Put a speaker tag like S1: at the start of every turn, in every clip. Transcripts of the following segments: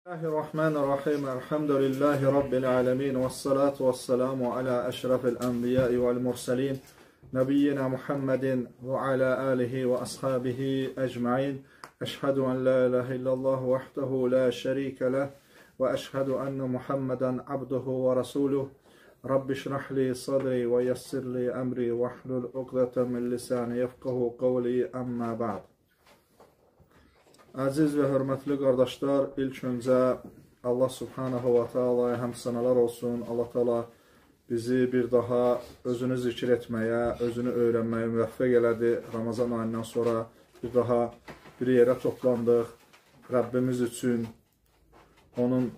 S1: Bismillahirrahmanirrahim. Elhamdülillahi Rabbil alemin. Vessalatu vesselamu ala eşrafil enbiyai vel mursalin. Nebiyyina Muhammedin ve ala alihi ve ashabihi ecmain. Eşhedü en la ilahe illallah vahdehu la şerike leh. Ve eşhedü enne Muhammeden abduhu ve rasuluh. Rabbi şrahli sadri ve yessirli emri ve hlul uqdeten min lisani yefqahu qavli amma ba'd. Əziz və hörmətli qardaşlar, ilk öncə Allah Subhanahu wa Ta'ala'ya həm sənalar olsun. Allah Ta'ala bizi bir daha özünü zikr etməyə, özünü öyrənməyə müvəffəq elədi. Ramazan ayından sonra bir daha bir yerə toplandıq. Rəbbimiz üçün, onun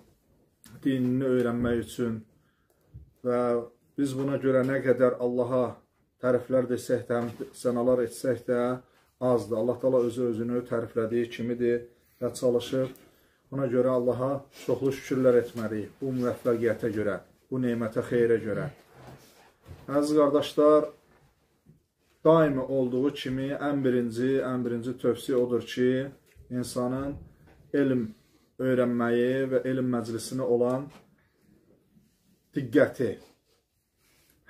S1: dinini öyrənmək üçün və biz buna görə nə qədər Allaha təriflər desək də, sənalar etsək də azdır. Allah Taala özünü təriflədiyi kimidir və çalışır. Ona görə Allaha çoxlu şükürlər etməliyik. Bu müvəffəqiyyətə görə, bu nemətə, xeyrə görə. Əziz qardaşlar, daimi olduğu kimi ən birinci tövsiyə odur ki, insanın elm öyrənməyi və elm məclisinə olan diqqəti,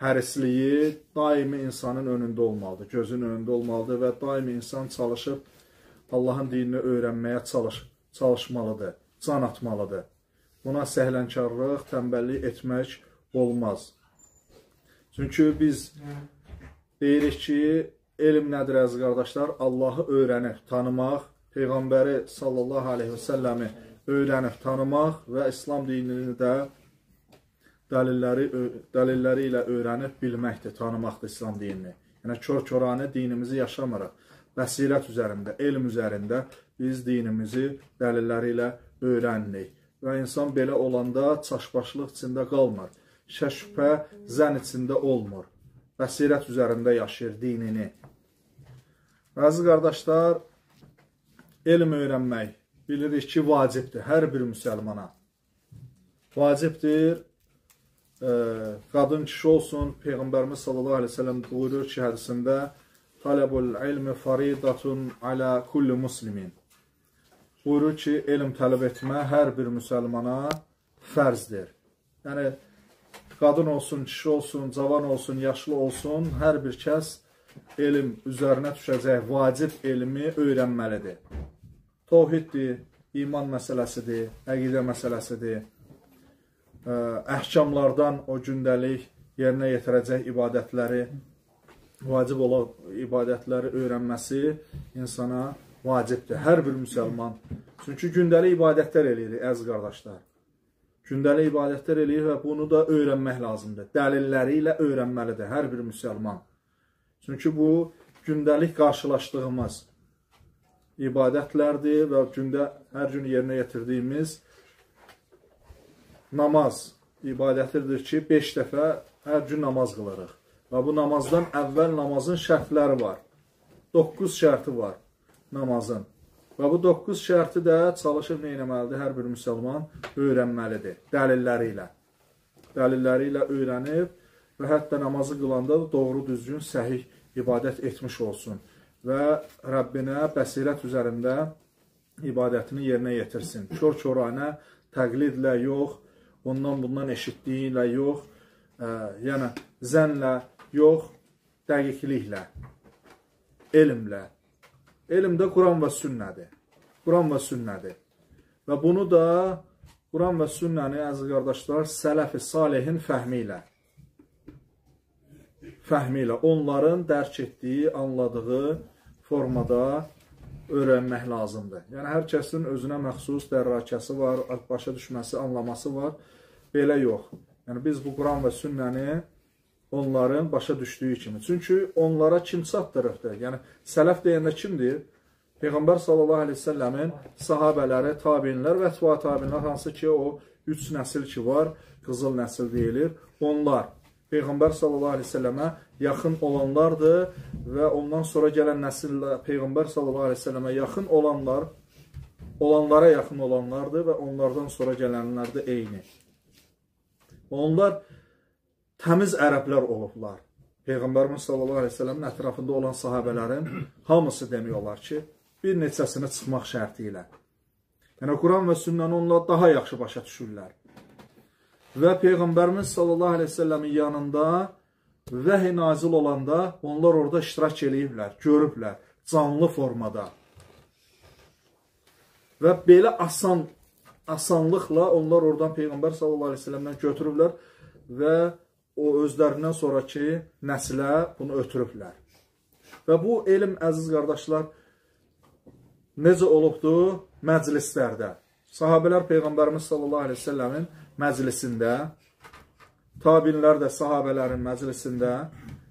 S1: hərisliyi daimi insanın önündə olmalıdır, gözün önündə olmalıdır və daimi insan çalışıb Allahın dinini öyrənməyə çalışmalıdır, can atmalıdır. Buna səhlənkarlıq, tənbəllik etmək olmaz. Çünki biz deyirik ki, elm nədir əziz qardaşlar? Allahı öyrənib, tanımaq, Peyğəmbəri sallallahu aleyhi və səlləmi öyrənib, tanımaq və İslam dinini də dəlilləri ilə öyrənib bilməkdir, tanımaqdır İslam dinini. Yəni, kör-körane dinimizi yaşamırıq. Bəsirət üzərində, elm üzərində biz dinimizi dəlilləri ilə öyrənirik. Və insan belə olanda çaşbaşlıq içində qalmır. Şək-şübhə, zən içində olmur. Bəsirət üzərində yaşayır dinini. Əziz qardaşlar, elm öyrənmək bilirik ki, vacibdir hər bir müsəlmana. Vacibdir. Qadın kişi olsun, Peyğəmbərimiz sallallahu aleyhi ve sellem buyurur ki, hədisində Talabul ilmi faridatun ala kulli muslimin. Buyurur ki, elm tələb etmə hər bir müsəlmana fərzdir. Yəni, qadın olsun, kişi olsun, cavan olsun, yaşlı olsun, hər bir kəs elm üzərinə düşəcək vacib elmi öyrənməlidir. Təvhiddir, iman məsələsidir, əqidə məsələsidir. Əhkamlardan o gündəlik yerinə yetirəcək ibadətləri, vacib olan ibadətləri öyrənməsi insana vacibdir. Hər bir müsəlman. Çünki gündəlik ibadətlər eləyirik, əziz qardaşlar. Gündəlik ibadətlər eləyir və bunu da öyrənmək lazımdır. Dəlilləri ilə öyrənməlidir hər bir müsəlman. Çünki bu gündəlik qarşılaşdığımız ibadətlərdir və hər gün yerinə yetirdiyimiz namaz ibadətidir ki, 5 dəfə hər gün namaz qılırıq. Və bu namazdan əvvəl namazın şərtləri var. 9 şərti var namazın. Və bu 9 şərti də çalışıb neynəməlidir? Hər bir müsəlman öyrənməlidir. Dəlilləri ilə. Dəlilləri ilə öyrənib və hətta namazı qılanda doğru düzgün, səhih ibadət etmiş olsun. Və Rəbbinə bəsirət üzərində ibadətini yerinə yetirsin. Kör-körənə təqlidlə yox, ondan bundan eşitdiyi ilə yox, yəni zənlə yox, dəqiqliklə, elmlə. Elm də Quran və sünnədir. Quran və sünnədir. Və bunu da Quran və sünnəni, əziz qardaşlar, sələf-i salihin fəhmi ilə, onların dərk etdiyi, anladığı formada öyrənmək lazımdır. Yəni, hər kəsin özünə məxsus dərrakəsi var, başa düşməsi, anlaması var. Belə yox. Yəni, biz bu Quran və sünnəni onların başa düşdüyü kimi. Çünki onlara kim çatdırıqdır? Yəni, sələf deyəndə kimdir? Peyğəmbər sallallahu aleyhi ve səlləmin sahabələri, tabinlər və ətva tabinlər, hansı ki, o 3 nəsil ki var, qızıl nəsil deyilir. Onlar Peyğəmbər sallallahu aleyhi ve səlləmə yaxın olanlardır və ondan sonra gələn nəsillə Peyğəmbər sallallahu aleyhi ve səlləmə yaxın olanlar, olanlara yaxın olanlardır və onlardan sonra gələnlər də eyni. Onlar təmiz ərəblər olublar. Peyğəmbərimiz sallallahu aleyhi ve səlləmin ətrafında olan sahabələrin hamısı demək olar ki, bir neçəsinə çıxmaq şərti ilə. Yəni, Quran və sünnəni onlar daha yaxşı başa düşürlər. Və Peyğəmbərimiz sallallahu aleyhi ve sellemin yanında vəhiy nazil olanda onlar orada iştirak eləyiblər, görüblər, canlı formada. Və belə asanlıqla onlar oradan Peyğəmbər sallallahu aleyhi ve sellemdən götürüblər və o özlərindən sonraki nəsilə bunu ötürüblər. Və bu elm, əziz qardaşlar, necə olubdur? Məclislərdə. Sahabələr Peyğəmbərimiz sallallahu aleyhi ve sellemin məclisində, tabinlər də sahabələrin məclisində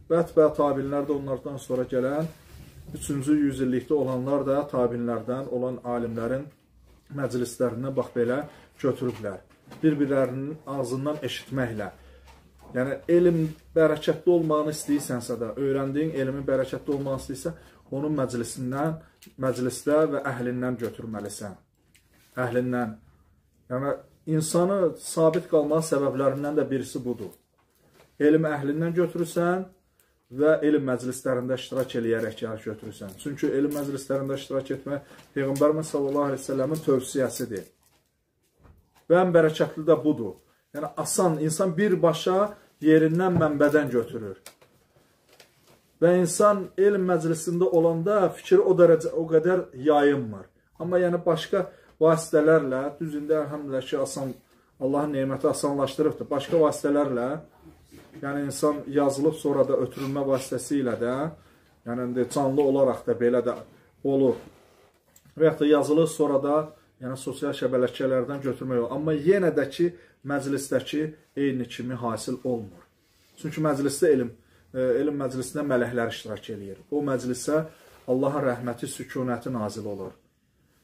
S1: və ətbə tabinlər də onlardan sonra gələn 3-cü yüzillikdə olanlar da tabinlərdən olan alimlərin məclislərinə bax belə götürüblər. Bir-birlərinin ağzından eşitməklə. Yəni, elm bərəkətli olmağını istəyirsənsə də, öyrəndiyin elmin bərəkətli olmağını istəyirsə, onun məclisdə və əhlindən götürməlisən. Əhlindən. Yəni, insanı sabit qalmaq səbəblərindən də birisi budur. Elm əhlindən götürürsən və elm məclislərində iştirak eləyərək götürürsən. Çünki elm məclislərində iştirak etmək Peyğəmbərimiz sallallahu aleyhi ve sellemin tövsiyəsidir. Və ən bərəkətli də budur. Yəni, asan, insan birbaşa yerindən, mənbədən götürür. Və insan elm məclisində olanda fikri o qədər yayınmır. Amma yəni başqa vasitələrlə, düz indi əlhamdülillah ki, Allahın neməti asanlaşdırıbdır. Başqa vasitələrlə, yəni insan yazılıb sonra da ötürülmə vasitəsilə də, yəni canlı olaraq da belə də olur. Və yaxud da yazılır sonra da, yəni sosial şəbəkələrdən götürmək olur. Amma yenə də ki, məclisdəki eyni kimi hasil olmur. Çünki məclisdə elm məclisində mələklər iştirak eləyir. O məclisə Allahın rəhməti, sükunəti nazil olur.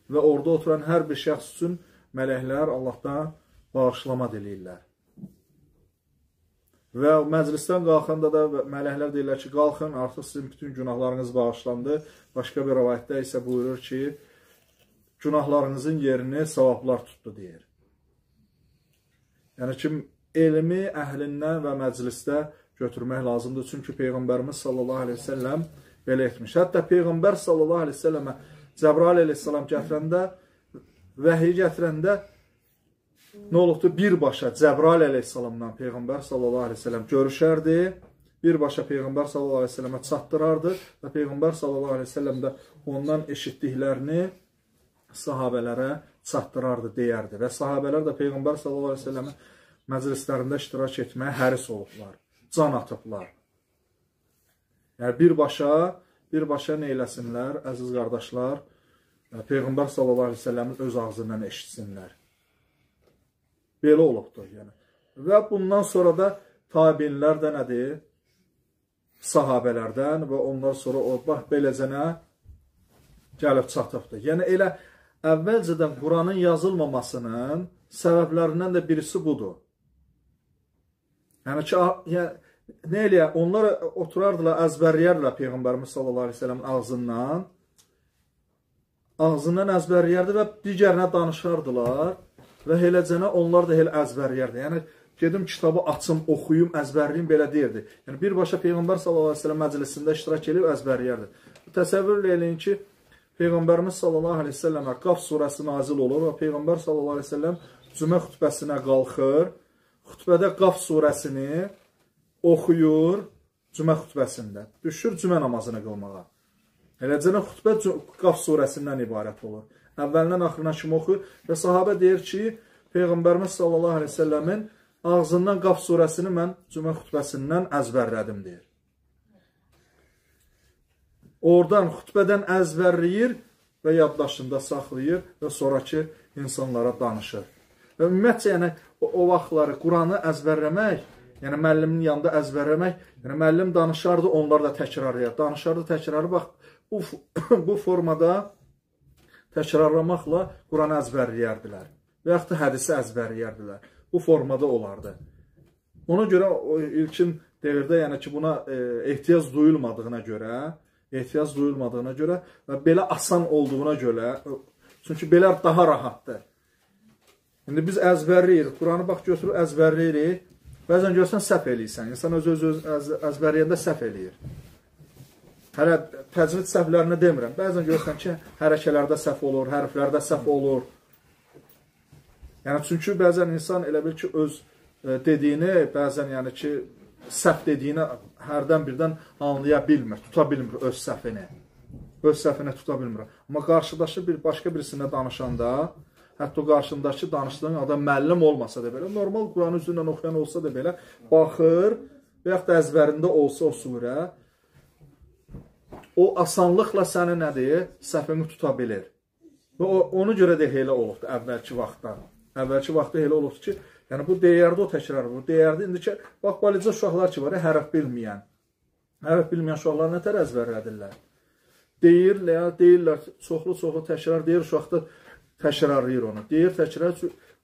S1: Və orada oturan hər bir şəxs üçün mələklər Allahdan bağışlama diləyirlər. Və məclisdən qalxanda da mələklər deyirlər ki, qalxın, artıq sizin bütün günahlarınız bağışlandı. Başqa bir rəvayətdə isə buyurur ki, günahlarınızın yerini savablar tutdu, deyir. Yəni ki, elmi əhlindən və məclisdə götürmək lazımdır. Çünki Peyğəmbərimiz sallallahu aleyhi ve sellem belə etmiş. Hətta Peyğəmbər sallallahu aleyhi ve sellemə Cəbrail aleyhissalam gətirəndə, vəhiy gətirəndə nə olubdur? Birbaşa Cəbrail aleyhissalamdan Peyğəmbər sallallahu aleyhi ve sellem görüşərdi. Birbaşa Peyğəmbər sallallahu aleyhi ve sellemə çatdırardı və Peyğəmbər sallallahu aleyhi ve sellem də ondan eşitdiklərini sahabələrə çatdırardı, deyərdi. Və sahabələr də Peyğəmbər sallallahu aleyhi ve sellemin məclislərində iştirak etməyə həris olublar, can atıblar. Yəni, birbaşa nə eləsinlər, əziz qardaşlar, Peyğəmbər sallallahu aleyhi ve sellemin öz ağzından eşitsinlər. Belə olubdur, yəni. Və bundan sonra da tabinlər də nədir? Sahabələrdən və ondan sonra o, bax, beləcənə gəlib çatıbdır. Yəni, elə əvvəlcədən Quranın yazılmamasının səbəblərindən də birisi budur. Yəni ki, nə eləyər? Onlar oturardılar, əzbərləyərlər Peyğəmbərimiz sallallahu aleyhi ve sellemin ağzından əzbərləyərdi və digərinə danışardılar və eləcənə onlar da elə əzbərləyərdi. Yəni, gedim kitabı açım, oxuyum, əzbərliyim, belə deyirdi. Yəni, birbaşa Peyğəmbər sallallahu aleyhi ve sellem məclisində iştirak edib əzbərləyərdi. Təsəvvür eləyin ki, Peyğəmbərimiz sallallahu aleyhi ve sellemə Qaf surəsi nazil olur və Peyğəmbər sallallahu aleyhi ve sellem cümə xütbəsinə qalxır. Xütbədə Qaf surəsini oxuyur cümə xütbəsində. Düşür cümə namazını qılmağa. Eləcənə xütbə Qaf surəsindən ibarət olur. Əvvəlindən axırına kimi oxuyur və sahabə deyir ki, Peyğəmbərimiz sallallahu aleyhi ve sellemin ağzından Qaf surəsini mən cümə xütbəsindən əzbərlədim, deyir. Oradan xütbədən əzbərləyir və yaddaşında saxlayır və sonraki insanlara danışır. Və ümumiyyətcə, yəni, o vaxtları Quranı əzbərləmək, yəni müəllimin yanında əzbərləmək, yəni müəllim danışardı, onlar da təkrarlayır. Danışardı, təkrarı, bax, bu formada təkrarlamaqla Quranı əzbərləyərdilər və yaxud da hədisi əzbərləyərdilər. Bu formada olardı. Ona görə ilkin devirdə, yəni ki, buna ehtiyac duyulmadığına görə və belə asan olduğuna görə, çünki belə daha rahatdır. İndi biz əzbərləyirik, Quranı bax götürür, əzbərləyirik, bəzən görsən səhv eləyirsən, insan öz əzbərləyəndə səhv eləyir. Hələ təcvid səhvlərini demirəm, bəzən görsən ki, hərəkələrdə səhv olur, hərflərdə səhv olur. Yəni, çünki bəzən insan elə bil ki, öz dediyini, bəzən yəni ki, səhv dediyini hərdən birdən anlaya bilmir, tuta bilmir öz səhvini. Öz səhvini tuta bilmir. Amma qarşıdaşı başqa birisinə danışanda, hətta o qarşındakı danışdığın adam müəllim olmasa da belə, normal Quranı üzrlə oxuyan olsa da belə, baxır və yaxud da əzbərində olsa o surə, o asanlıqla səni nədir? Səhvini tuta bilir. Və ona görə də elə olubdur əvvəlki vaxtda. Əvvəlki vaxtda elə olubdur ki, yəni bu deyərdə o təkrar bu. Deyərdə indi ki, bax, balaca uşaqlar ki var, hərf bilməyən. Hərf bilməyən uşaqlar nə tər əzbərlədirlər? Deyirlər, çoxlu təkrar deyir, uşaq da təkrarlayır onu. Deyir, təkrar,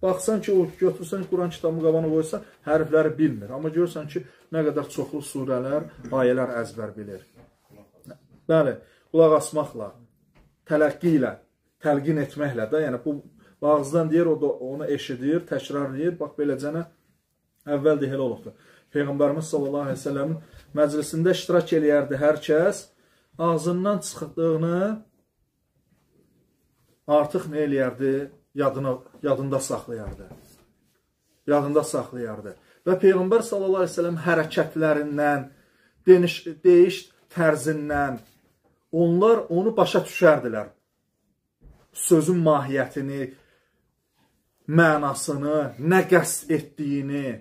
S1: baxsan ki, o götürsən Quran kitabını qabana qoysan, hərfləri bilmir. Amma görürsən ki, nə qədər çoxlu surələr, ayələr əzbər bilir. Bəli, qulaq asmaqla, tələqqi ilə, təlqin etməklə də, yəni bu ağızdan deyir, o da onu eşidir, təkrarlayır. Bax, beləcənə əvvəl də elə olubdur. Peyğəmbərimiz sallallahu aleyhi ve sellemin məclisində iştirak eləyərdi hər kəs, ağzından çıxdığını artıq nə eləyərdi? Yadında saxlayardı. Yadında saxlayardı. Və Peyğəmbər sallallahu aleyhi ve sellem hərəkətlərindən, deyiş tərzindən onlar onu başa düşərdilər. Sözün mahiyyətini, mənasını, nə qəsd etdiyini.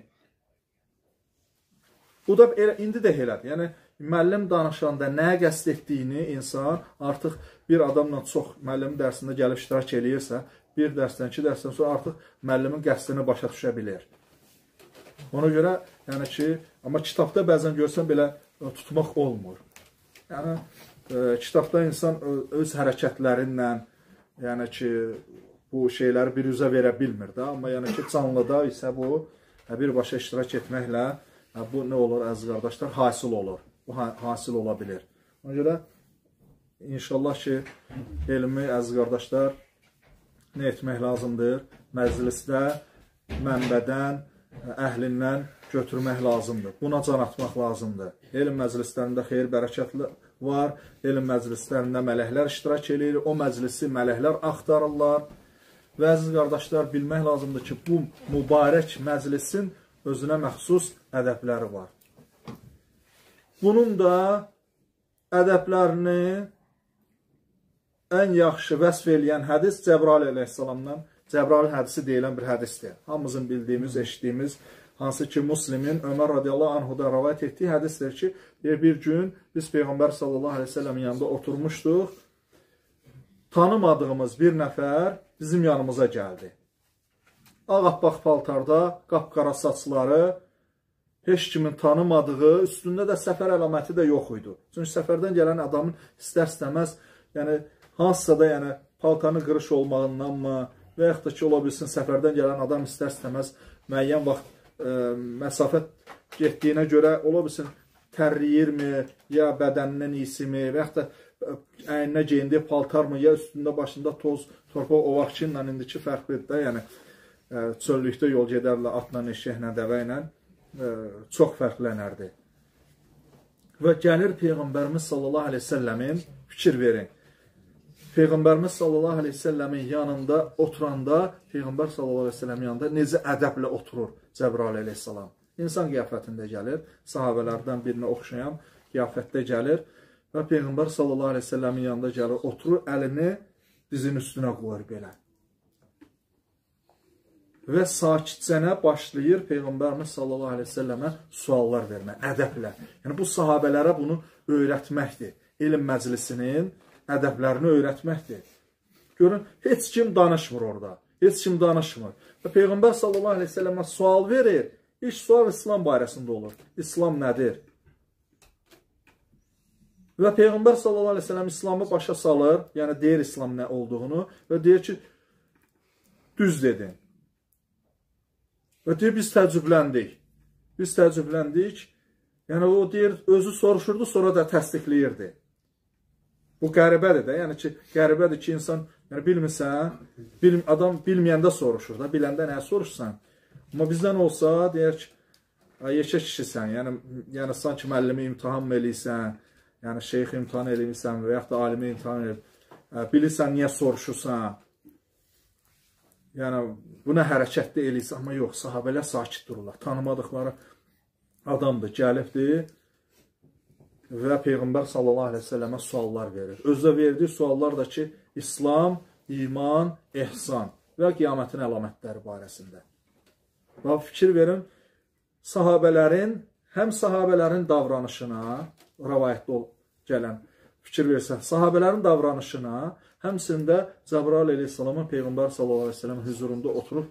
S1: Bu da indi də elədir. Yəni, müəllim danışanda nə qəsd etdiyini insan artıq bir adamla çox müəllimin dərsində gəlib iştirak eləyirsə, bir dərsdən, 2 dərsdən sonra artıq müəllimin qəsdini başa düşə bilir. Ona görə, yəni ki, amma kitabda bəzən görsən belə tutmaq olmur. Yəni, kitabda insan öz hərəkətlərinlə, yəni ki, bu şeyləri bir üzə verə bilmir də, amma yəni ki, canlıda isə bu, birbaşa iştirak etməklə bu nə olur, əziz qardaşlar, hasil olur. Bu hasil ola bilir. Ona görə, inşallah ki, elmi, əziz qardaşlar, nə etmək lazımdır? Məclisdə, mənbədən, əhlindən götürmək lazımdır. Buna can atmaq lazımdır. Elm məclislərində xeyir, bərəkətli var. Elm məclislərində mələklər iştirak edir. O məclisi mələklər axtarırlar. Və əziz qardaşlar, bilmək lazımdır ki, bu mübarək məclisin özünə məxsus ədəbləri var. Bunun da ədəblərini ən yaxşı vəsf eləyən hədis Cəbrail əleyhissalamdan, Cəbrail hədisi deyilən bir hədisdir. Hamımızın bildiyimiz, eşitdiyimiz, hansı ki, Müslimin Ömər radiyallahu anhuda rəvayət etdiyi hədisdir ki, bir gün biz Peyğəmbər sallallahu aleyhi ve sellemin yanında oturmuşduq, tanımadığımız bir nəfər bizim yanımıza gəldi. Ağappaq paltarda, qapqara saçları, heç kimin tanımadığı, üstündə də səfər əlaməti də yox idi. Çünki səfərdən gələn adamın istər-istəməz, yəni hansısa da yəni, paltarının qırış olmağındanmı və yaxud da ki, ola bilsin, səfərdən gələn adam istər-istəməz müəyyən vaxt məsafə getdiyinə görə, ola bilsin, tərliyirmi, ya bədəninin isimi və yaxud da əyninə geyindiyi paltarmı, ya üstündə başında toz, torpaq, o vaxtki ilə indiki fərqlidir də, yəni çöllükdə yol gedərlə, atla, eşəklə, dəvə ilə çox fərqlənərdi. Və gəlir Peyğəmbərimiz sallallahu aleyhi ve sellemin, fikir verin, Peyğəmbərimiz sallallahu aleyhi ve sellemin yanında oturanda, Peyğəmbər sallallahu aleyhi ve sellemin yanında necə ədəblə oturur Cəbrail aleyhissalam. İnsan qiyafətində gəlir, sahabələrdən birinə oxşayan qiyafətdə gəlir və Peyğəmbər sallallahu aleyhi ve sellemin yanında gəlir, oturur, əlini dizin üstünə qoyur belə. Və sakitcənə başlayır Peyğəmbərimiz sallallahu aleyhi ve sellemə suallar vermək, ədəblə. Yəni, bu sahabələrə bunu öyrətməkdir. Elm məclisinin ədəblərini öyrətməkdir. Görün, heç kim danışmır orada. Heç kim danışmır. Və Peyğəmbər sallallahu aleyhi ve sellemə sual verir. İlk sual İslam barəsində olur. İslam nədir? Və Peyğəmbər sallallahu aleyhi ve sellem İslamı başa salır, yəni deyir İslam nə olduğunu və deyir ki, düz dedin. Və deyir, biz təəccübləndik. Biz təəccübləndik. Yəni, o deyir, özü soruşurdu, sonra da təsdiqləyirdi. Bu qəribədir də. Yəni ki, qəribədir ki, insan bilmirsən, adam bilməyəndə soruşur da, biləndə nəyə soruşsan. Amma bizdən olsa, deyər ki, yekə kişisən, yəni sanki müəllimi imtihan mı eləyirsən, yəni şeyx imtihan eləyirsən və yaxud da alimi imtihan eləyirsən, bilirsən, niyə soruşursan. yəni buna hərəkətdə eləyirsə, amma yox, sahabələr sakit dururlar. Tanımadıqları adamdır, gəlibdir və Peyğəmbər sallallahu aleyhi ve sellemə suallar verir. Özdə verdiyi suallar da ki, İslam, iman, ehsan və qiyamətin əlamətləri barəsində. Və fikir verin, həm sahabələrin davranışına, rəvayətdə gələn fikir versə, sahabələrin davranışına, həmsində Cəbrail əleyhissalamın Peyğəmbər sallallahu aleyhi ve sellem huzurunda oturub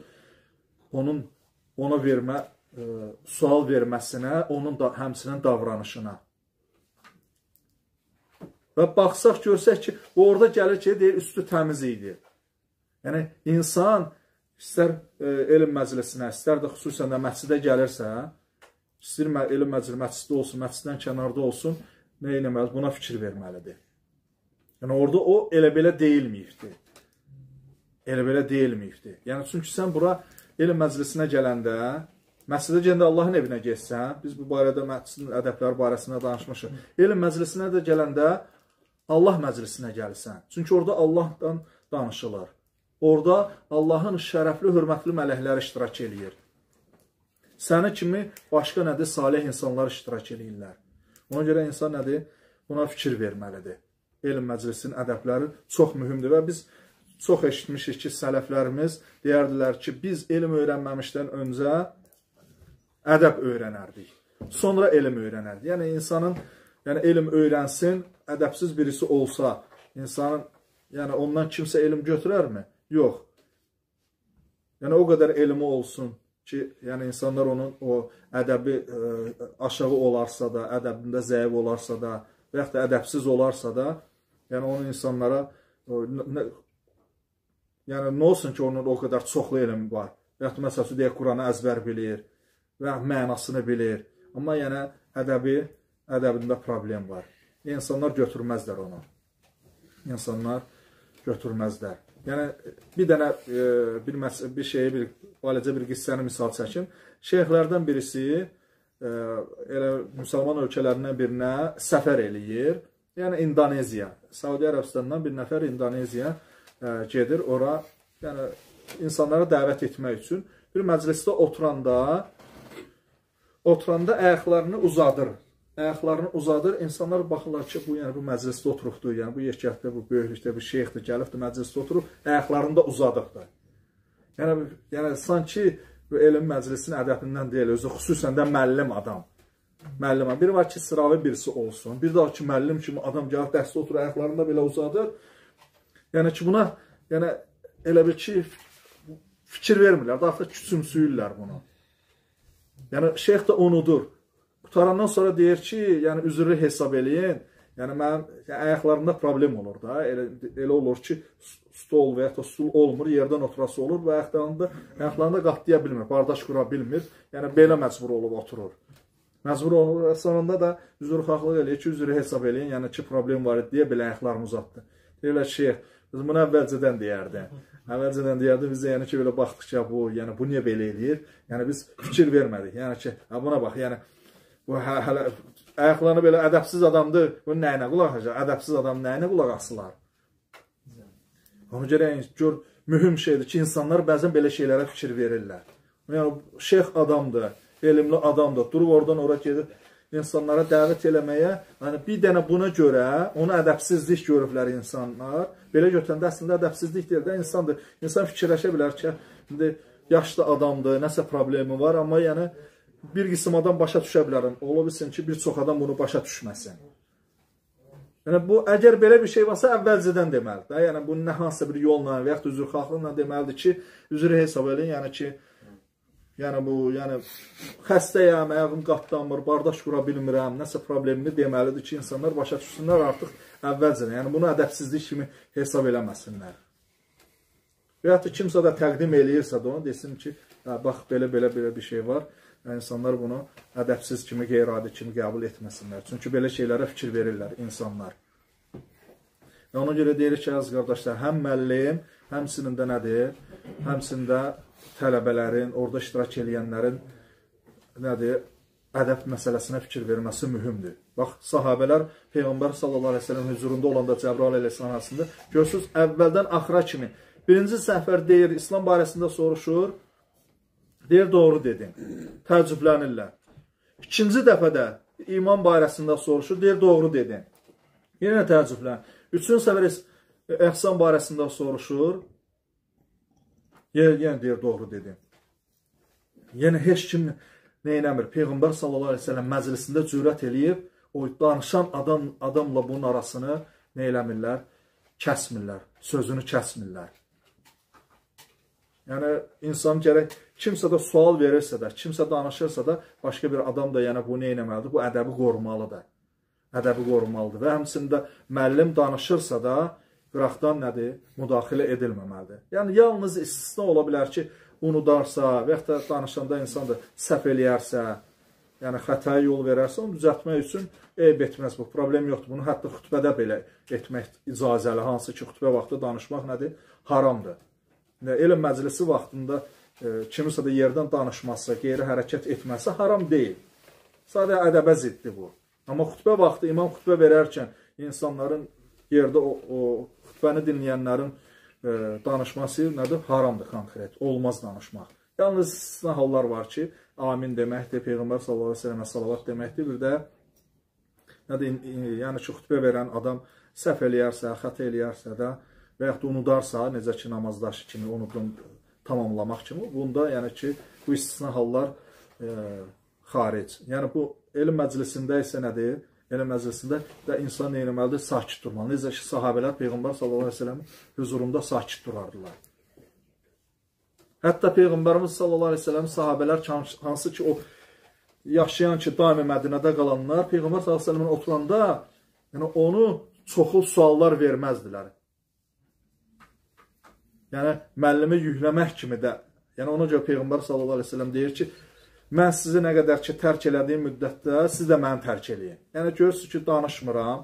S1: ona sual verməsinə, onun da həmsinin davranışına. Və baxsaq, görsək ki, orada gəlir ki, deyir, üstü təmiz idi. Yəni, insan istər elm məclisinə, istər də xüsusən də məscidə gəlirsə, istər elm məclisdə olsun, məsciddən kənarda olsun, nə eləməlidir? Buna fikir verməlidir. Yəni, orada o elə-belə deyilməyibdir. Elə-belə deyilməyibdir. Yəni, çünki sən bura elm məclisinə gələndə, məscidə gəndə Allahın evinə geçsən, biz bu barədə məscidin ədəbləri barəsində danışmışıq. Elm məclisinə də gələndə Allah məclisinə gəlsən. Çünki orada Allahdan danışılır. Orada Allahın şərəfli, hörmətli mələkləri iştirak eləyir. Səni kimi başqa nədir? Salih insanlar iştirak eləyirlər. Ona görə insan nədir? Buna fikir verməlidir. Elm məclisinin ədəbləri çox mühümdür və biz çox eşitmişik ki, sələflərimiz deyərdilər ki, biz elm öyrənməmişdən öncə ədəb öyrənərdik. Sonra elm öyrənərdik. Yəni, insanın elm öyrənsin, ədəbsiz birisi olsa, insanın, yəni ondan kimsə elm götürərmi? Yox. Yəni, o qədər elmi olsun ki, yəni insanlar onun o ədəbi aşağı olarsa da, ədəbində zəif olarsa da, və yaxud da ədəbsiz olarsa da, yəni onun insanlara, yəni nə olsun ki, onun o qədər çoxlu elmi var. Və yaxud da məsələn, deyək, Quranı əzbər bilir və mənasını bilir. Amma yəni ədəbində problem var. İnsanlar götürməzlər onu. İnsanlar götürməzlər. Yəni, bir dənə alicə bir qissəni misal çəkim. Şeyxlərdən birisi müsəlman ölkələrindən birinə səfər eləyir. Yəni, İndoneziya. Saudi Ərəbistandan bir nəfər İndoneziya gedir ora. Yəni, insanlara dəvət etmək üçün bir məclisdə oturanda ayaqlarını uzadır. Ayaqlarını uzadır, insanlar baxırlar ki, bu məclisdə oturubdur, yəni bu yekətdə, bu böyüklükdə bir şeyxdir, gəlibdir, məclisdə oturub, ayaqlarını da uzadıbdır. Yəni sanki elm məclisinin ədəbindən deyil, özü xüsusən də müəllim adam. Bir var ki, sıravi birisi olsun, bir də ki, müəllim kimi adam gəlib dəstə oturur, ayaqlarını da belə uzadır. Yəni ki, buna elə bir ki, fikir vermirlər, da artıq küçümsüyürlər bunu. Yəni, şeyx də onudur. Qutarandan sonra deyir ki, yəni üzrü hesab eləyin. Yəni mənim ayaqlarımda problem olur da. Elə olur ki, stol və ya da stul olmur, yerdən oturası olur və ayaqlarında qatlaya bilmir, bardaş qura bilmir. Yəni belə məcbur olub oturur. Məcbur olur, sonunda da üzrü xahlıq eləyir ki, üzrü hesab eləyin, yəni ki, problem var deyə belə ayaqlarını uzatdı. Deyirlər, şeyx, biz bunu əvvəlcədən deyərdi. Əvvəlcədən deyərdi, bizə yəni ki, belə baxdıqca bu niyə belə eləyir? Yəni biz fikir vermədik. Yəni ki, buna bax, yəni bu ayaqlarını belə ədəbsiz adamdır, bu nəyinə qulaq asacaq? Ədəbsiz adam nəyinə qulaq asılar? Ona görə gör, mühüm şeydir ki, insanlar bəzən belə şeylərə fikir verirlər. Yəni, şeyx adamdır, elmli adamdır, durub oradan ora gedir, insanlara dəvət eləməyə, yəni bir dənə buna görə, onu ədəbsizlik görüblər insanlar, belə götürəndə əslində ədəbsizlik deyil də insandır. İnsan fikirləşə bilər ki, yaşlı adamdır, nəsə problemi var, amma yəni, bir qism adam başa düşə bilərəm. Ola bilsin ki, bir çox adam bunu başa düşməsin. Yəni, bu, əgər belə bir şey varsa, əvvəlcədən deməlidir. Yəni, bu nə hansısa bir yolla və yaxud üzrxahlığla deməlidir ki, üzrü hesab edin, yəni ki, xəstəyəm, ayağım qatlanmır, bardaş qura bilmirəm, nəsə problemini deməlidir ki, insanlar başa düşsünlər artıq əvvəlcədən. Yəni, bunu ədəbsizlik kimi hesab eləməsinlər. Və yaxud da kimsə də təqdim eləyirsə də onu desin ki, bax, belə bir şey var. İnsanlar bunu ədəbsiz kimi, qeyri-adi kimi qəbul etməsinlər. Çünki belə şeylərə fikir verirlər insanlar. Və ona görə deyirik ki, əziz qardaşlar, həm müəllim, həmsinin də nədir? Həmsinin də tələbələrin, orada iştirak eləyənlərin nədir? Ədəb məsələsinə fikir verməsi mühümdür. Bax, sahabələr Peyğəmbər sallallahu aleyhi ve sellem huzurunda olanda Cəbrail əleyhissalam arasında görürsünüz, əvvəldən axıra kimi Birinci səfər deyir, İslam barəsində soruşur, deyir, doğru dedin. Təəccüblənirlər. İkinci dəfədə iman barəsində soruşur, deyir, doğru dedin. Yenə təəccüblənir. Üçüncü səfər ehsan barəsində soruşur, yenə deyir, doğru dedin. Yəni, heç kim neynəmir? Peyğəmbər sallallahu aleyhi ve sellem məclisində cürət eləyib, o danışan adamla bunun arasını neyləmirlər? Kəsmirlər, sözünü kəsmirlər. Yəni, insan gərək, kimsə də sual verirsə də, kimsə danışırsa da, başqa bir adam da yəni, bu neynəməlidir? Bu ədəbi qorumalıdır. Ədəbi qorumalıdır. Və həmçində müəllim danışırsa da, qıraqdan nədir? Müdaxilə edilməməlidir. Yəni, yalnız istisna ola bilər ki, unudarsa və yaxud da danışanda insan da səhv eləyərsə, yəni xətaya yol verərsə, onu düzəltmək üçün eyb etməz bu. Problem yoxdur. Bunu hətta xütbədə belə etmək icazəli. Hansı ki, xütbə vaxtı danışmaq nədir? Haramdır. Elm məclisi vaxtında kimisə də yerdən danışmazsa, qeyri hərəkət etməzsə, haram deyil. Sadə ədəbə ziddir bu. Amma xütbə vaxtı imam xütbə verərkən insanların yerdə o xütbəni dinləyənlərin danışması nədir? Haramdır konkret. Olmaz danışmaq. Yalnız istisna hallar var ki, amin deməkdir, Peyğəmbər sallallahu aleyhi ve sellemə salavat deməkdir. Bir də nədir? Yəni ki, xütbə verən adam səhv eləyərsə, xəta eləyərsə də və yaxud da unudarsa, necə ki, namazdaşı kimi onu tamamlamaq kimi, bunda yəni ki, bu istisna hallar xaric. Yəni bu elm məclisində isə nədir? Elm məclisində də insan neyləməlidir? Sakit durmalı. Necə ki, sahabələr Peyğəmbər sallallahu aleyhi ve sellemin huzurunda sakit durardılar. Hətta Peyğəmbərimiz sallallahu aleyhi ve sellem sahabələr hansı ki, o yaşayan ki, daimi Mədinədə qalanlar, Peyğəmbər sallallahu aleyhi ve sellemin oturanda yəni, onu çoxul suallar verməzdilər. Yəni, müəllimi yükləmək kimi də, yəni ona görə Peyğəmbər sallallahu aleyhi ve sellem deyir ki, mən sizi nə qədər ki, tərk elədiyim müddətdə siz də məni tərk eləyin. Yəni, görürsünüz ki, danışmıram.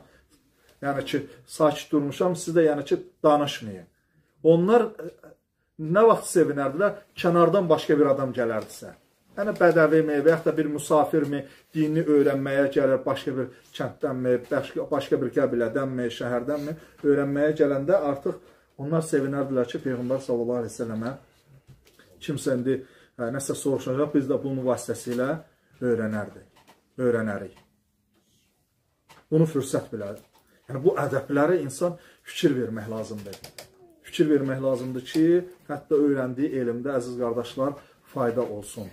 S1: Yəni ki, sakit durmuşam, siz də yəni ki, danışmayın. Onlar nə vaxt sevinərdilər? Kənardan başqa bir adam gələrdisə. Yəni, bədəvimi və yaxud da bir musafirmi, dini öyrənməyə gəlir, başqa bir kənddənmi, başqa bir qəbilədənmi, şəhərdənmi öyrənməyə gələndə artıq onlar sevinərdilər ki, Peyğəmbər sallallahu aleyhi ve sellemə kimsə indi nəsə soruşacaq, biz də bunun vasitəsilə öyrənərik. Bunu fürsət bilədir. Yəni, bu ədəbləri insan fikir vermək lazımdır. Fikir vermək lazımdır ki, hətta öyrəndiyi elmdə, əziz qardaşlar, fayda olsun.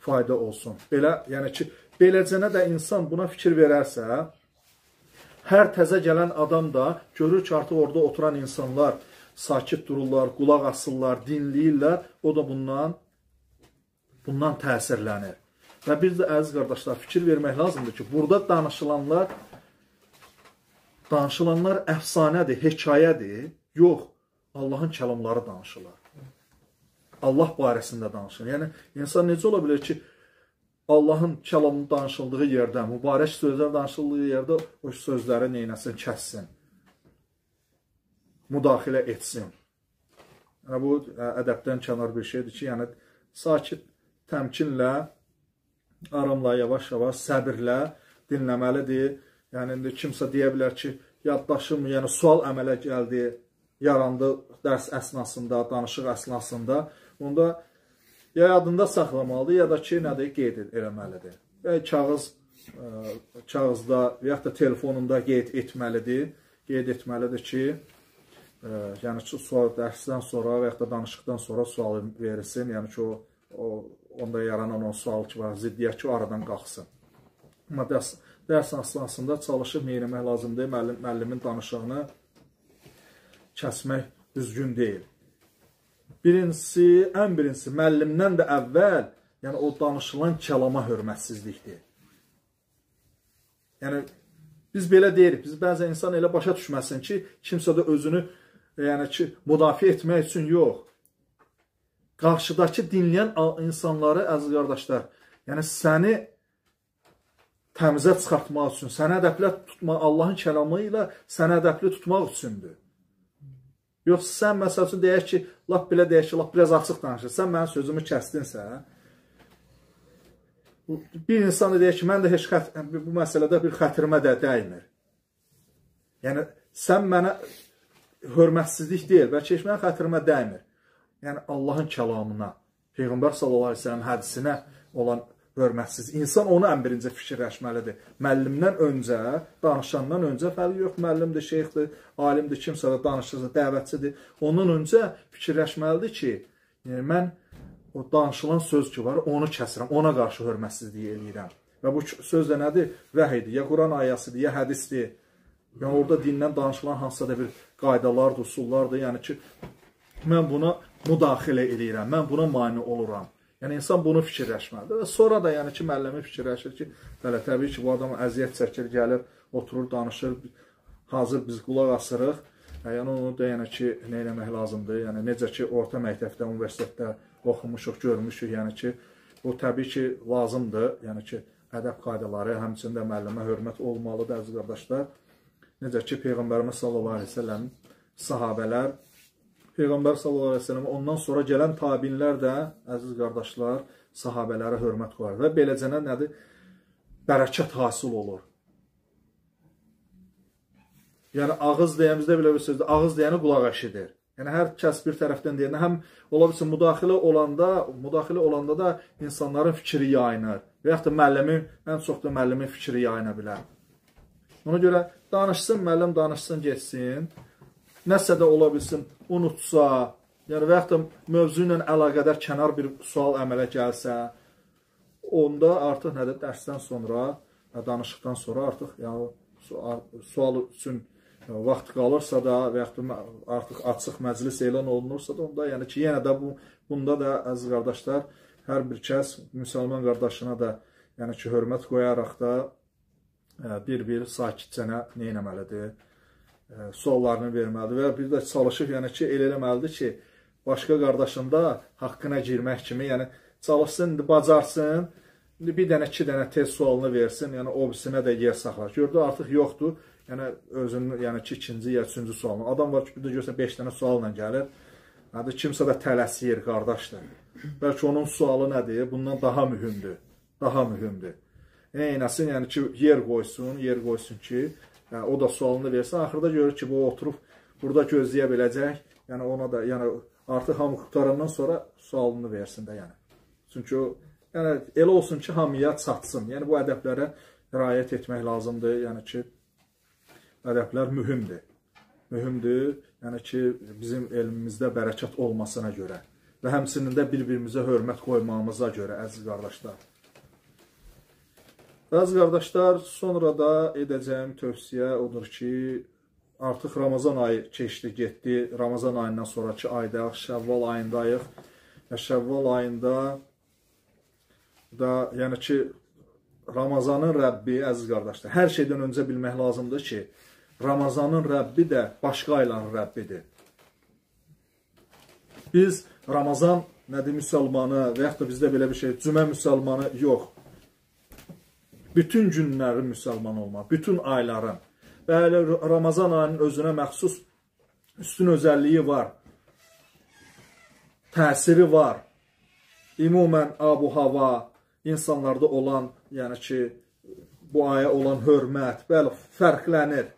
S1: Fayda olsun. Belə, yəni ki, beləcənə də insan buna fikir verərsə, hər təzə gələn adam da görür ki, artıq orada oturan insanlar sakit dururlar, qulaq asırlar, dinləyirlər, o da bundan təsirlənir. Və bir də əziz qardaşlar, fikir vermək lazımdır ki, burada danışılanlar əfsanədir, hekayədir. Yox, Allahın kəlamları danışılır. Allah barəsində danışılır. Yəni, insan necə ola bilir ki, Allahın kəlamı danışıldığı yerdə, mübarək sözlər danışıldığı yerdə o sözləri neynəsin, kəssin, müdaxilə etsin. Yəni, bu ədəbdən kənar bir şeydir ki, yəni, sakit, təmkinlə, aramla, yavaş-yavaş, səbirlə dinləməlidir. Yəni, indi kimsə deyə bilər ki, yaddaşım, yəni sual əmələ gəldi, yarandı dərs əsnasında, danışıq əsnasında. Onda ya yadında saxlamalıdır, ya da ki, nədir, qeyd eləməlidir. Və kağızda və yaxud da telefonunda qeyd etməlidir. Qeyd etməlidir ki, yəni ki, dərsdən sonra və yaxud da danışıqdan sonra sual verilsin. Yəni ki, onda yaranan o sual ki var, ziddiyyət ki, o aradan qalxsın. Amma dərs əsnasında çalışıb neyləmək lazımdır, müəllimin danışığını kəsmək düzgün deyil. Ən birincisi, müəllimdən də əvvəl, yəni o danışılan kəlama hörmətsizlikdir. Yəni, biz belə deyirik, biz bəzən insan elə başa düşməsin ki, kimsə də özünü yəni ki, müdafiə etmək üçün yox. Qarşıdakı dinləyən insanları, əziz qardaşlar, yəni səni təmizə çıxartmaq üçün, səni ədəbli tutmaq, Allahın kəlamı ilə səni ədəbli tutmaq üçündür. Yoxsa sən, məsəl üçün, deyək ki, lap belə deyək ki, lap biraz açıq danışır, sən mənim sözümü kəsdinsə, bir insan da deyək ki, mən də heç bu məsələdə bir xətrimə də dəymir. Yəni, sən mənə hörmətsizlik deyil, bəlkə heç mənim xətrimə dəymir. Yəni Allahın kəlamına, Peyğəmbər sallallahu əleyhi və səlləm hədisinə olan hörmətsiz. İnsan onu ən birinci fikirləşməlidir. Müəllimdən öncə, danışandan öncə, fərqi yox, müəllimdir, şeyxdir, alimdir, kimsə də danışırsa, dəvətçidir. Ondan öncə fikirləşməlidir ki, mən o danışılan söz ki var, onu kəsirəm, ona qarşı hörmətsizlik eləyirəm. Və bu söz də nədir? Vəhiydir, ya Quran ayəsidir, ya hədisdir. Yəni orada dindən danışılan hansısa da bir qaydalardır, usullardır. Yəni ki, mən buna müdaxilə eləyirəm, mən buna mane oluram. Yəni insan bunu fikirləşməlidir. Və sonra da yəni ki, müəllimi fikirləşir ki, belə təbii ki, bu adam əziyyət çəkir, gəlir, oturur, danışır, hazır biz qulaq asırıq. Yəni onu da yəni ki, nə eləmək lazımdır? Yəni necə ki, orta məktəbdə, universitetdə oxumuşuq, görmüşük, yəni ki, bu təbii ki, lazımdır. Yəni ki, ədəb qaydaları, həmçində müəllimə hörmət olmalıdır, əziz qardaşlar. Necə ki, Peyğəmbərimiz sallallahu əleyhi və səlləm, sahabələr, Peyğəmbər sallallahu əleyhi və səlləm, ondan sonra gələn tabinlər də, əziz qardaşlar, sahabələrə hörmət qoyar. Və beləcənə nədir? Bərəkət hasil olur. Yəni, ağız deyəmizdə belə bir sözdür, ağız deyəni qulaq eşidir. Yəni, hər kəs bir tərəfdən deyəndə, həm ola bilsin, müdaxilə olanda da insanların fikri yayınır. Və yaxud da müəllimin, ən çox da müəllimin fikri yayına bilər. Ona görə danışsın, müəllim danışsın, geçsin. Nəsə də ola bilsin, unutsa, yəni və yaxud da mövzu ilə əlaqədar kənar bir sual əmələ gəlsə, onda artıq nədir, dərsdən sonra, danışıqdan sonra artıq yəni, sual üçün vaxt qalırsa da və yaxud da artıq açıq məclis elan olunursa da, onda yəni ki, yenə də bunda da, əziz qardaşlar, hər bir kəs müsəlman qardaşına da yəni ki, hörmət qoyaraq da bir-bir sakitcənə nə etməlidir? Suallarını verməlidir və bir də çalışıb, yəni ki, elə eləməlidir ki, başqa qardaşın da haqqına girmək kimi, yəni çalışsın, bacarsın, bir dənə, iki dənə test sualını versin, yəni o birisinə də yer saxlar. Gördü, artıq yoxdur, yəni özünün, yəni ki, ikinci ya üçüncü sualını. Adam var ki, bir də görsə 5 dənə sualla gəlir, yəni kimsə də tələsir, qardaşdır. Bəlkə onun sualı nədir? Bundan daha mühümdür, daha mühümdür. Neynəsin, yəni ki, yer qoysun ki, o da sualını versin. Axırda görür ki, bu oturub burada gözləyə biləcək. Yəni ona da, yəni artıq hamı qutarandan sonra sualını versin də, yəni. Çünki o, yəni elə olsun ki, hamıya çatsın. Yəni bu ədəblərə riayət etmək lazımdır. Yəni ki, ədəblər mühümdür. Mühümdür, yəni ki, bizim elmimizdə bərəkət olmasına görə və həmçinin də bir-birimizə hörmət qoymamıza görə, əziz qardaşlar. Əziz qardaşlar, sonra da edəcəyim tövsiyə odur ki, artıq Ramazan ayı keçdi, getdi. Ramazan ayından sonraki ayda, Şəvval ayındayıq. Şəvval ayında da, yəni ki, Ramazanın Rəbbi, əziz qardaşlar, hər şeydən öncə bilmək lazımdır ki, Ramazanın Rəbbi də başqa ayların Rəbbidir. Biz Ramazan nədir müsəlmanı və yaxud da bizdə belə bir şey, cümə müsəlmanı yox. Bütün günlərin müsəlman olmaq, bütün ayların və elə Ramazan ayının özünə məxsus üstün özəlliyi var, təsiri var. Ümumən abu-hava, insanlarda olan, yəni ki, bu aya olan hörmət, bəli, fərqlənir.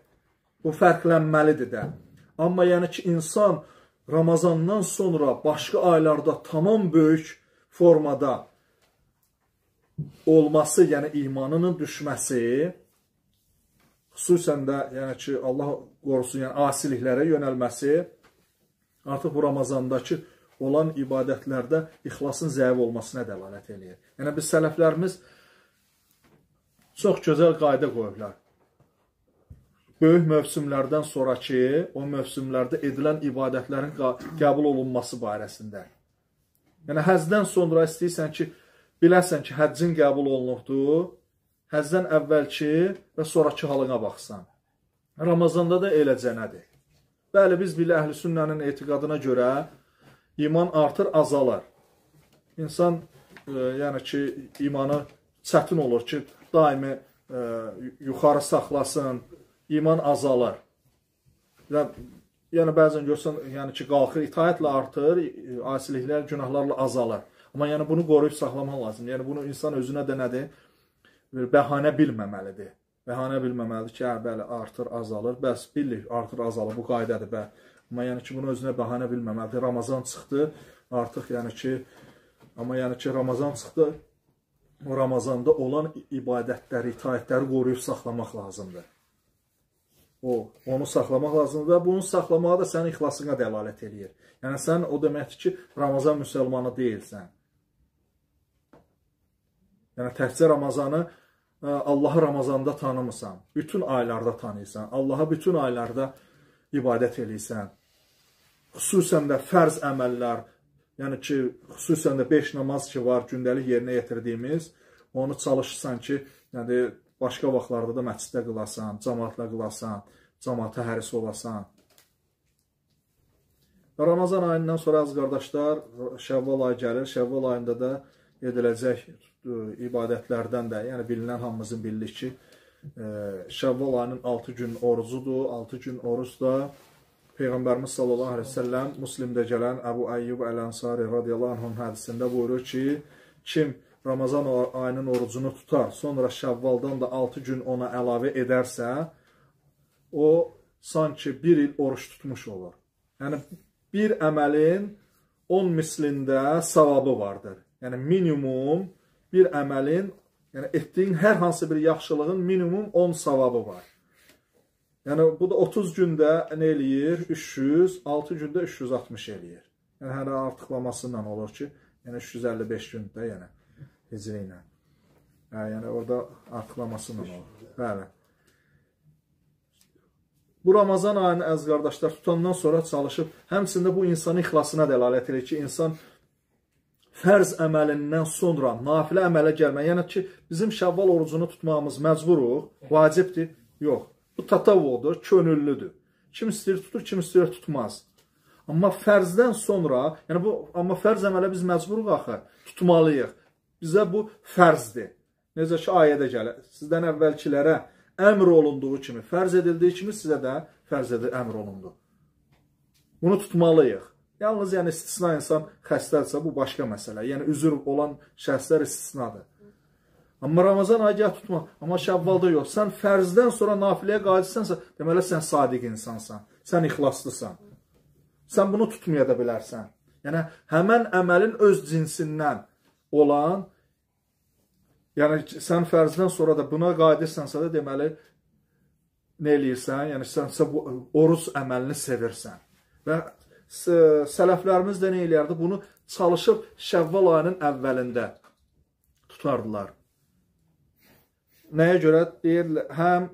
S1: Bu fərqlənməlidir də. Amma yəni ki, insan Ramazandan sonra başqa aylarda tamam böyük formada olması, yəni imanının düşməsi, xüsusən də, yəni ki, Allah qorusun, yəni asiliklərə yönəlməsi, artıq bu Ramazandakı olan ibadətlərdə ixlasın zəif olmasına dəlalət edir. Yəni, biz sələflərimiz çox gözəl qayda qoyublar. Böyük mövsümlərdən sonraki, o mövsümlərdə edilən ibadətlərin qəbul olunması barəsində. Yəni, həzdən sonra istəyirsən ki, biləsən ki, həccin qəbul olunubdur, həzdən əvvəlki və sonraki halına baxsan. Ramazanda da eləcənədir. Bəli, biz bilə əhl-i sünnənin etiqadına görə iman artır, azalır. İnsan, yəni ki, imanı çətin olur ki, daimi yuxarı saxlasın, iman azalır. Yəni, bəzən görsən, yəni ki, qalxır, itaətlə artır, asiliklər, günahlarla azalır. Amma yəni bunu qoruyub saxlamaq lazım. Yəni bunu insan özünə də nədir? Bəhanə bilməməlidir. Bəhanə bilməməlidir ki, bəli, artır, azalır. Bəs bilir, artır, azalır, bu qaydədir. Amma yəni ki, bunu özünə bəhanə bilməməlidir. Ramazan çıxdı, artıq yəni ki, Ramazan çıxdı, o Ramazanda olan ibadətləri, itaətləri qoruyub saxlamaq lazımdır. Onu saxlamaq lazımdır və bunu saxlamağa da sənin ixlasına dəlalət edir. Yəni, sən o deməkdir ki, Ramazan müsəlmanı deyilsən. Yəni, təkcə Ramazanı, Allahı Ramazanda tanımısan, bütün aylarda tanıyırsan, Allaha bütün aylarda ibadət edirsən. Xüsusən də fərz əməllər, yəni ki, xüsusən də 5 namaz ki var, gündəlik yerinə yetirdiyimiz, onu çalışırsan ki, yəni, başqa vaxtlarda da məsciddə qılasan, cəmaatla qılasan, cəmaata həris olasan. Ramazan ayından sonra az qardaşlar, Şəvval ayı gəlir. Şəvval ayında da ediləcək ibadətlərdən də, yəni bilinən hamımızın bildik ki, Şəvval ayının 6 gün orucudur. 6 gün oruc da Peyğəmbərimiz sallallahu aleyhi ve sellem Müslimdə gələn Əbu Əyyub Əl-Ənsari radiyallahu anh'ın hədisində buyurur ki, kim Ramazan ayının orucunu tutar, sonra Şəvvaldan da 6 gün ona əlavə edərsə, o sanki bir il oruç tutmuş olur. Yəni, bir əməlin 10 mislində savabı vardır. Yəni, minimum bir əməlin, yəni etdiyin hər hansı bir yaxşılığın minimum 10 savabı var. Yəni, bu da 30 gündə nə eləyir? 300, 6 gündə 360 eləyir. Yəni, hər artıqlamasından olur ki, yəni 355 gündə, yəni hicri ilə. Yəni, orada artıqlamasından olur. Bəli. Bu Ramazan ayını əziz qardaşlar tutandan sonra çalışıb, həmçində bu insanın ixlasına dəlalət edir ki, insan fərz əməlindən sonra nafilə əmələ gəlmək. Yəni ki, bizim Şəvval orucunu tutmağımız məcburuq, vacibdir. Yox. Bu tatavvodur, könüllüdür. Kim istəyir tutur, kim istəyir tutmaz. Amma fərzdən sonra, yəni bu, amma fərz əmələ biz məcburuq axı, tutmalıyıq. Bizə bu fərzdir. Necə ki, ayədə gəlir. Sizdən əvvəlkilərə əmr olunduğu kimi, fərz edildiyi kimi sizə də fərz əmr olundu. Bunu tutmalıyıq. Yalnız yəni istisna insan xəstədirsə, bu başqa məsələ. Yəni üzr olan şəxslər istisnadır. Amma Ramazan ayı tutma, amma Şəvvalda yox. Sən fərzdən sonra nafiləyə qadirsansa, deməli sən sadiq insansan, sən ixlaslısan. Sən bunu tutmaya da bilərsən. Yəni, həmən əməlin öz cinsindən olan, yəni sən fərzdən sonra da buna qadirsansa da deməli nə eləyirsən? Yəni, sənsə bu oruc əməlini sevirsən. Və sələflərimiz də nə eləyərdi? Bunu çalışıb Şəvval ayının əvvəlində tutardılar. Nəyə görə? Deyirlər, həm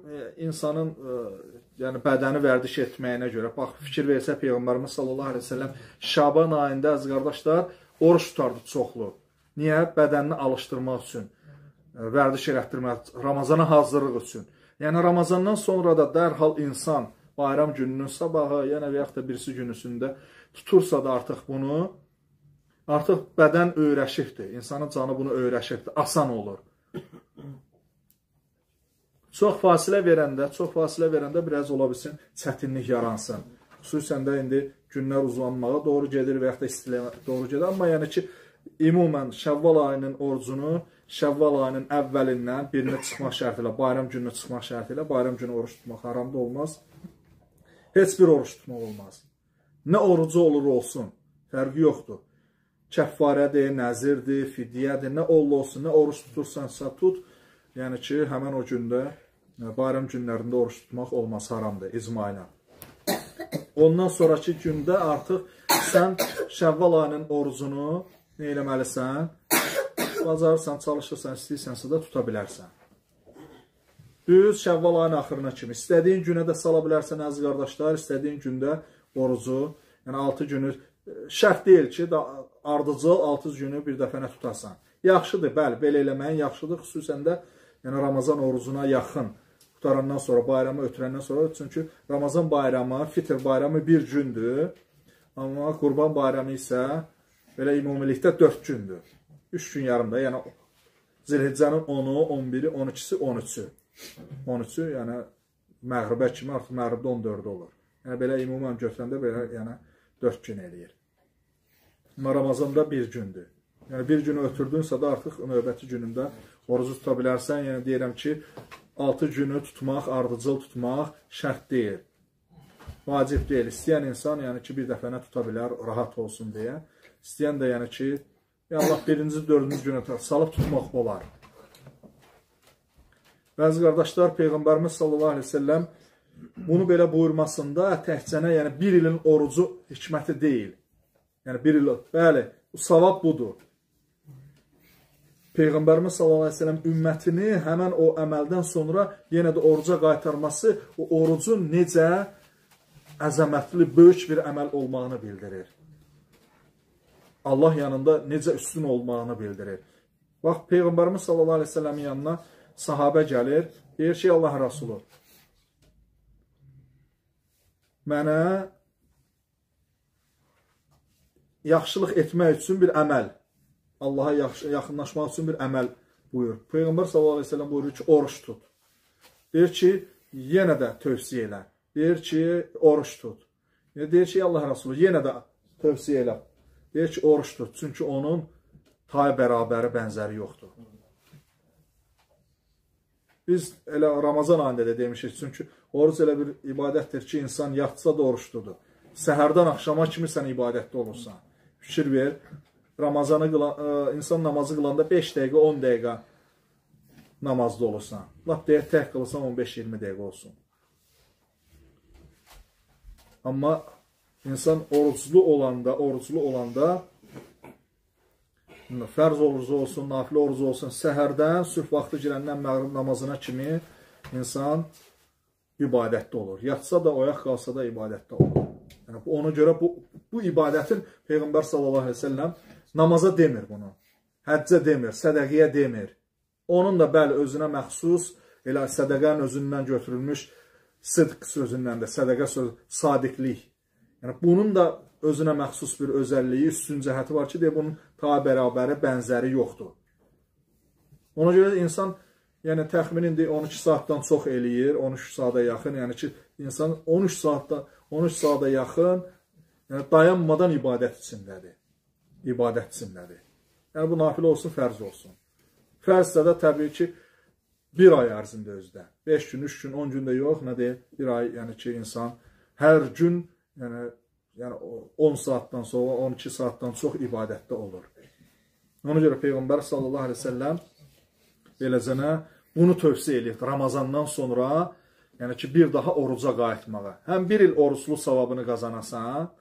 S1: insanın yəni bədəni vərdiş etməyinə görə. Bax, fikir versə Peyğəmbərimiz sallallahu aleyhi ve sellem Şaban ayında əziz qardaşlar oruç tutardı çoxlu. Niyə? Bədənini alışdırmaq üçün, vərdiş elətdirmək, Ramazana hazırlıq üçün. Yəni Ramazandan sonra da dərhal insan bayram gününün sabahı, yəni və yaxud da birisi günüsündə tutursa da artıq bunu, artıq bədən öyrəşibdir. İnsanın canı bunu öyrəşibdir. Asan olur. Çox fasilə verəndə biraz ola bilsin, çətinlik yaransın. Xüsusən də indi günlər uzanmağa doğru gedir və yaxud da istiləməyə doğru gedir. Amma yəni ki, ümumən Şəvval ayının orucunu Şəvval ayının əvvəlindən birini çıxmaq şərti ilə, bayram gününü çıxmaq şərti ilə, bayram günü oruç tutmaq haramda olmaz. Heç bir oruç tutmaq olmaz. Nə orucu olur olsun, fərqi yoxdur. Kəffarədir, nəzirdir, fidyədir, nə olsun, nə oruç tutursansa tut. Yəni ki, həmən o gündə, bayram günlərində oruç tutmaq olmaz, haramdır, icma ilə. Ondan sonraki gündə artıq sən Şəvval ayının orucunu nə eləməlisən? Bacarırsan, çalışırsan, istəyirsənsə də tuta bilərsən. Düz Şəvval ayının axırına kimi. İstədiyin günə də sala bilərsən, əziz qardaşlar, istədiyin gündə orucu, yəni 6 günü, şərt deyil ki, ardıcıl 6 günü bir dəfənə tutasan. Yaxşıdır, bəli, belə eləməyin yaxşıdır, xüsusən də yəni Ramazan orucuna yaxın qutarandan sonra, bayramı ötürəndən sonra, çünki Ramazan bayramı, fitr bayramı bir gündür, amma Qurban bayramı isə belə ümumilikdə 4 gündür. 3 gün yarımda, yəni Zilhiccənin 10-u, 11-i, 12-si, 13-ü. 13-ü, yəni məğribə kimi, artıq məğribdə 14-ü olur. Yəni belə ümumən götürəndə belə yəni 4 gün eləyir. Amma Ramazanda bir gündür. Yəni bir günü ötürdünsə də artıq növbəti günündə orucu tuta bilərsən. Yəni deyirəm ki, 6 günü tutmaq, ardıcıl tutmaq şərt deyil. vacib deyil. İstəyən insan, yəni ki, bir dəfənə tuta bilər, rahat olsun deyə. İstəyən də, yəni ki, Allah birinci, dördüncü günə salıb tutmaq olar. Bəzi qardaşlar, Peyğəmbərimiz sallallahu aleyhi ve selləm bunu belə buyurmasında təhcənə, yəni bir ilin orucu hikməti deyil. Yəni bir il, bəli, savab budur. Peyğəmbərimiz sallallahu aleyhi ve selləm ümmətini həmən o əməldən sonra yenə də oruca qaytarması o orucun necə əzəmətli, böyük bir əməl olmağını bildirir. Allah yanında necə üstün olmağını bildirir. Bax, Peyğəmbərimiz sallallahu aleyhi ve selləmin yanına sahabə gəlir, deyir ki, Allah Rasulü, mənə yaxşılıq etmək üçün bir əməl, Allaha yaxınlaşmaq üçün bir əməl buyur. Peyğəmbər sallallahu aleyhi ve sellem buyurur ki, oruç tut. Deyir ki, yenə də tövsiyə elə. Deyir ki, oruç tut. Deyir ki, Allah Rasulü, yenə də tövsiyə elə. Deyir ki, oruç tut. Çünki onun tay bərabəri, bənzəri yoxdur. Biz elə Ramazan ayında da demişik. Çünki oruç elə bir ibadətdir ki, insan yatsa da oruçludur. Səhərdən axşama kimi sən ibadətdə olursan. Fikir ver. Ramazanı insan namazı qılanda 5 dəqiqə, 10 dəqiqə namazda olursan. Lap deyək, tək qılırsan 15-20 dəqiqə olsun. Amma insan oruclu olanda fərz orucu olsun, nafilə orucu olsun, səhərdən, sübh vaxtı girəndən məğrib namazına kimi insan ibadətdə olur. Yatsa da, oyaq qalsa da ibadətdə olur. Yəni, ona görə bu ibadətin Peyğəmbər sallallahu aleyhi ve sellem namaza demir bunu. Həccə demir, sədəqiyə demir. Onun da bəli özünə məxsus, elə sədəqənin özündən götürülmüş sıdq sözündən də, sədəqə sözü, sadiqlik. Yəni, bunun da özünə məxsus bir özəlliyi, üstün cəhəti var ki, bunun ta bərabəri, bənzəri yoxdur. Ona görə insan, yəni təxminin 12 saatdan çox eləyir, 13 saata yaxın, yəni ki, insan 13 saata yaxın yəni dayanmadan ibadət içindədir. Yəni bu nafilə olsun, fərz olsun. Fərzsə də təbii ki, bir ay ərzində özdə. 5 gün, 3 gün, 10 gündə yox, nə deyil? Bir ay, yəni ki, insan hər gün, yəni 10 saatdan sonra, 12 saatdan çox ibadətdə olur. Ona görə Peyğəmbər sallallahu aleyhi ve sellem beləcənə bunu tövsiyə edir. Ramazandan sonra, yəni ki, bir daha oruca qayıtmağa. Həm bir il oruçlu savabını qazanasan,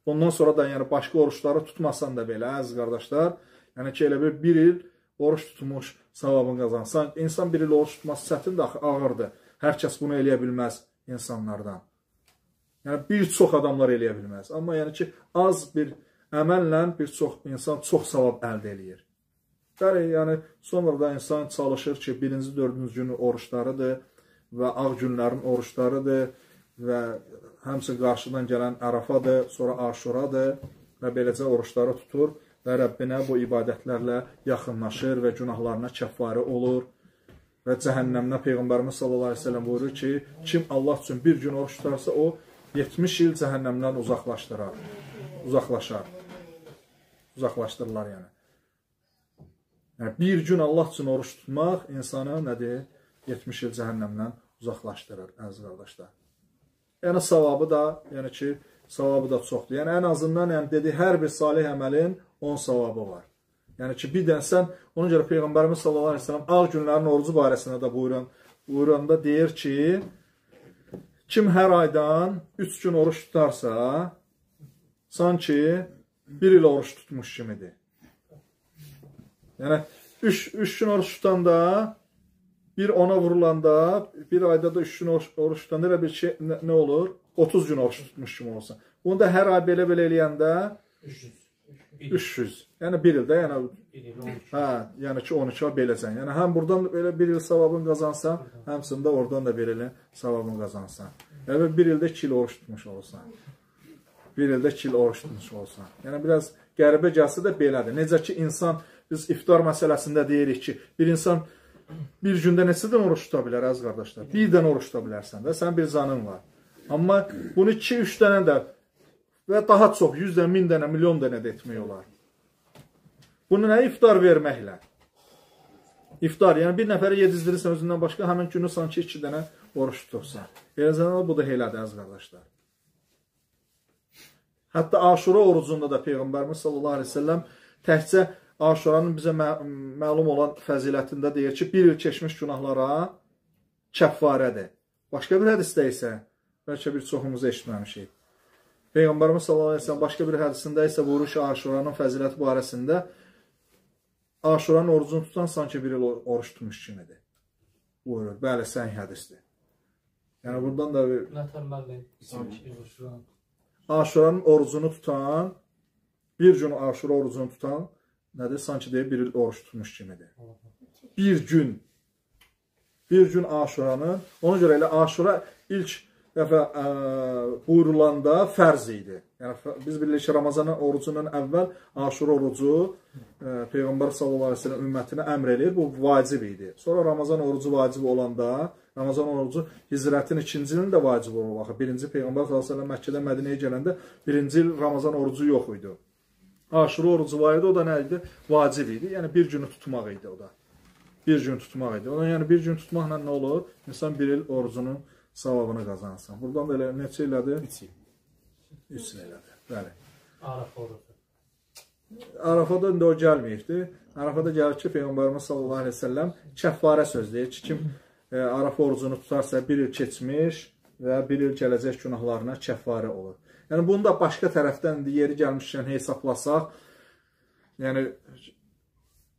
S1: ondan sonra da yəni başqa oruçları tutmasan da belə, əziz qardaşlar, yəni ki, elə bir il oruç tutmuş savabını qazansan, insan bir il oruç tutması çətindir, axı, ağırdır. Hər kəs bunu eləyə bilməz insanlardan. Yəni, bir çox adamlar eləyə bilməz. Amma yəni ki, az bir əməllə bir çox insan çox savab əldə eləyir. Bəli, yəni, sonra da insan çalışır ki, birinci, dördüncü günü oruçlarıdır və ağ günlərin oruçlarıdır və həmçə qarşıdan gələn Ərafadır, sonra Aşuradır və beləcə oruçları tutur və Rəbbinə bu ibadətlərlə yaxınlaşır və günahlarına kəffarə olur və cəhənnəmdə Peyğəmbərimiz sallallahu aleyhi ve sellem buyurur ki, kim Allah üçün bir gün oruç tutarsa, o 70 il cəhənnəmdən uzaqlaşdırırlar yəni. Yəni, bir gün Allah üçün oruç tutmaq insanı nədir? 70 il cəhənnəmdən uzaqlaşdırır, əziz qardaşlar. Yəni, savabı da, yəni ki, savabı da çoxdur. Yəni, ən azından, yəni, dedi, hər bir salih əməlin 10 savabı var. Yəni ki, bir dən sən, ona görə Peyğəmbərimiz sallallahu aleyhi ve sellem ağ günlərin orucu barəsində də buyuranda deyir ki, kim hər aydan 3 gün oruç tutarsa, sanki bir il oruç tutmuş kimidir. Yəni, 3 gün oruç tutanda, bir ona vurulanda, bir ayda da 3 gün oruç tutanda elə bir şey nə olur? 30 gün oruç tutmuş kimi olsa. Bunu da hər ay belə-belə eləyəndə 300. Yəni, bir ildə, yəni ki, 12 ay beləcən. Yəni, həm buradan belə bir il savabını qazansan, həmsində oradan da bir ilin savabını qazansan. Yəni, bir ildə 2 il oruç tutmuş olsan. Bir ildə 2 il oruç tutmuş olsan. Yəni, biraz qəribə gəlsə də belədir. Necə ki, insan, biz iftar məsələsində deyirik ki, bir insan bir gündə neçədən oruç tuta bilər, əziz qardaşlar? Birdən oruç tuta bilərsən də, sən bir zanın var. Amma bunu 2-3 dənə də və daha çox, 100 dənə, 1000 dənə, milyon dənə də etmək olar. Bunu nə? İftar verməklə. İftar, yəni bir nəfəri yedizdirirsən özündən başqa, həmin günü sanki 2 dənə oruç tutursan. Beləcə bu da elədir, əziz qardaşlar. Hətta Aşura orucunda da Peyğəmbərimiz sallallahu aleyhi ve sellem təkcə Aşuranın bizə məlum olan fəzilətində deyir ki, bir il keçmiş günahlara kəffarədir. Başqa bir hədisdə isə, bəlkə bir çoxumuzu eşitməmişik. Peyğəmbərimiz sallallahu aleyhi ve sellem başqa bir hədisində isə buyurur ki, Aşuranın fəziləti barəsində Aşuranın orucunu tutan sanki bir il oruç tutmuş kimidir. Buyurur. Bəli, səhih hədisdir. Yəni buradan da Aşuranın orucunu tutan, bir gün Aşura orucunu tutan, nədir? Sanki deyib bir il oruç tutmuş kimidir. Bir gün Aşuranın, ona görə elə Aşura ilk dəfə buyurulanda fərz idi. Yəni, biz bilirik ki, Ramazanın orucundan əvvəl Aşura orucu Peyğəmbər sallallahu aleyhi ve sellem ümmətinə əmr eləyir, bu vacib idi. Sonra Ramazan orucu vacib olanda, Ramazan orucu hicrətin 2-ci ilində vacib olur. Birinci Peyğəmbər sallallahu aleyhi ve sellem Məkkədən Mədinəyə gələndə birinci il Ramazan orucu yox idi. Aşura orucu var idi, o da nə idi? Vacib idi. Yəni, bir günü tutmaq idi o da. Bir gün tutmaq idi. Ondan yəni bir gün tutmaqla nə olur? İnsan bir il orucunun savabını qazansın. Buradan da elə neçə ilədir? 3 il elədir. Bəli.
S2: Arafa orucu.
S1: Arafada indi o gəlməyibdir. Arafada gəlir ki, Peyğəmbərimiz sallallahu aleyhi ve sellem kəffarə söz deyir ki, kim Arafa orucunu tutarsa bir il keçmiş və bir il gələcək günahlarına kəffarə olur. Yəni, bunu da başqa tərəfdən yeri gəlmişkən hesablasaq, yəni,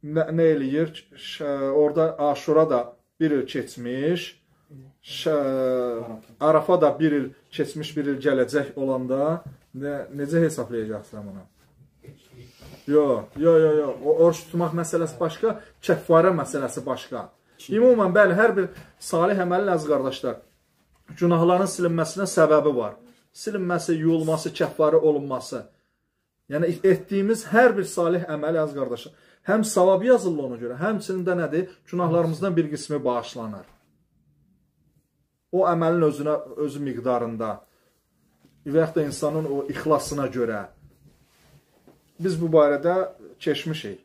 S1: nə eləyir? Orada Aşura da bir il keçmiş, Arafa da bir il keçmiş, bir il gələcək olanda necə hesablayacaqsan bunu? Yox. O oruç tutmaq məsələsi başqa, kəffarə məsələsi başqa. Ümumən, bəli, hər bir salih əməlin əziz qardaşlar, günahların silinməsinə səbəbi var. Silinməsi, yuyulması, kəffarə olunması. Yəni, etdiyimiz hər bir salih əməl əziz qardaşlar, həm savab yazılır ona görə, həmçinin də nədir? Günahlarımızdan bir qismi bağışlanır. O əməlin özü miqdarında və yaxud da insanın o ixlasına görə. Biz bu barədə keçmişik.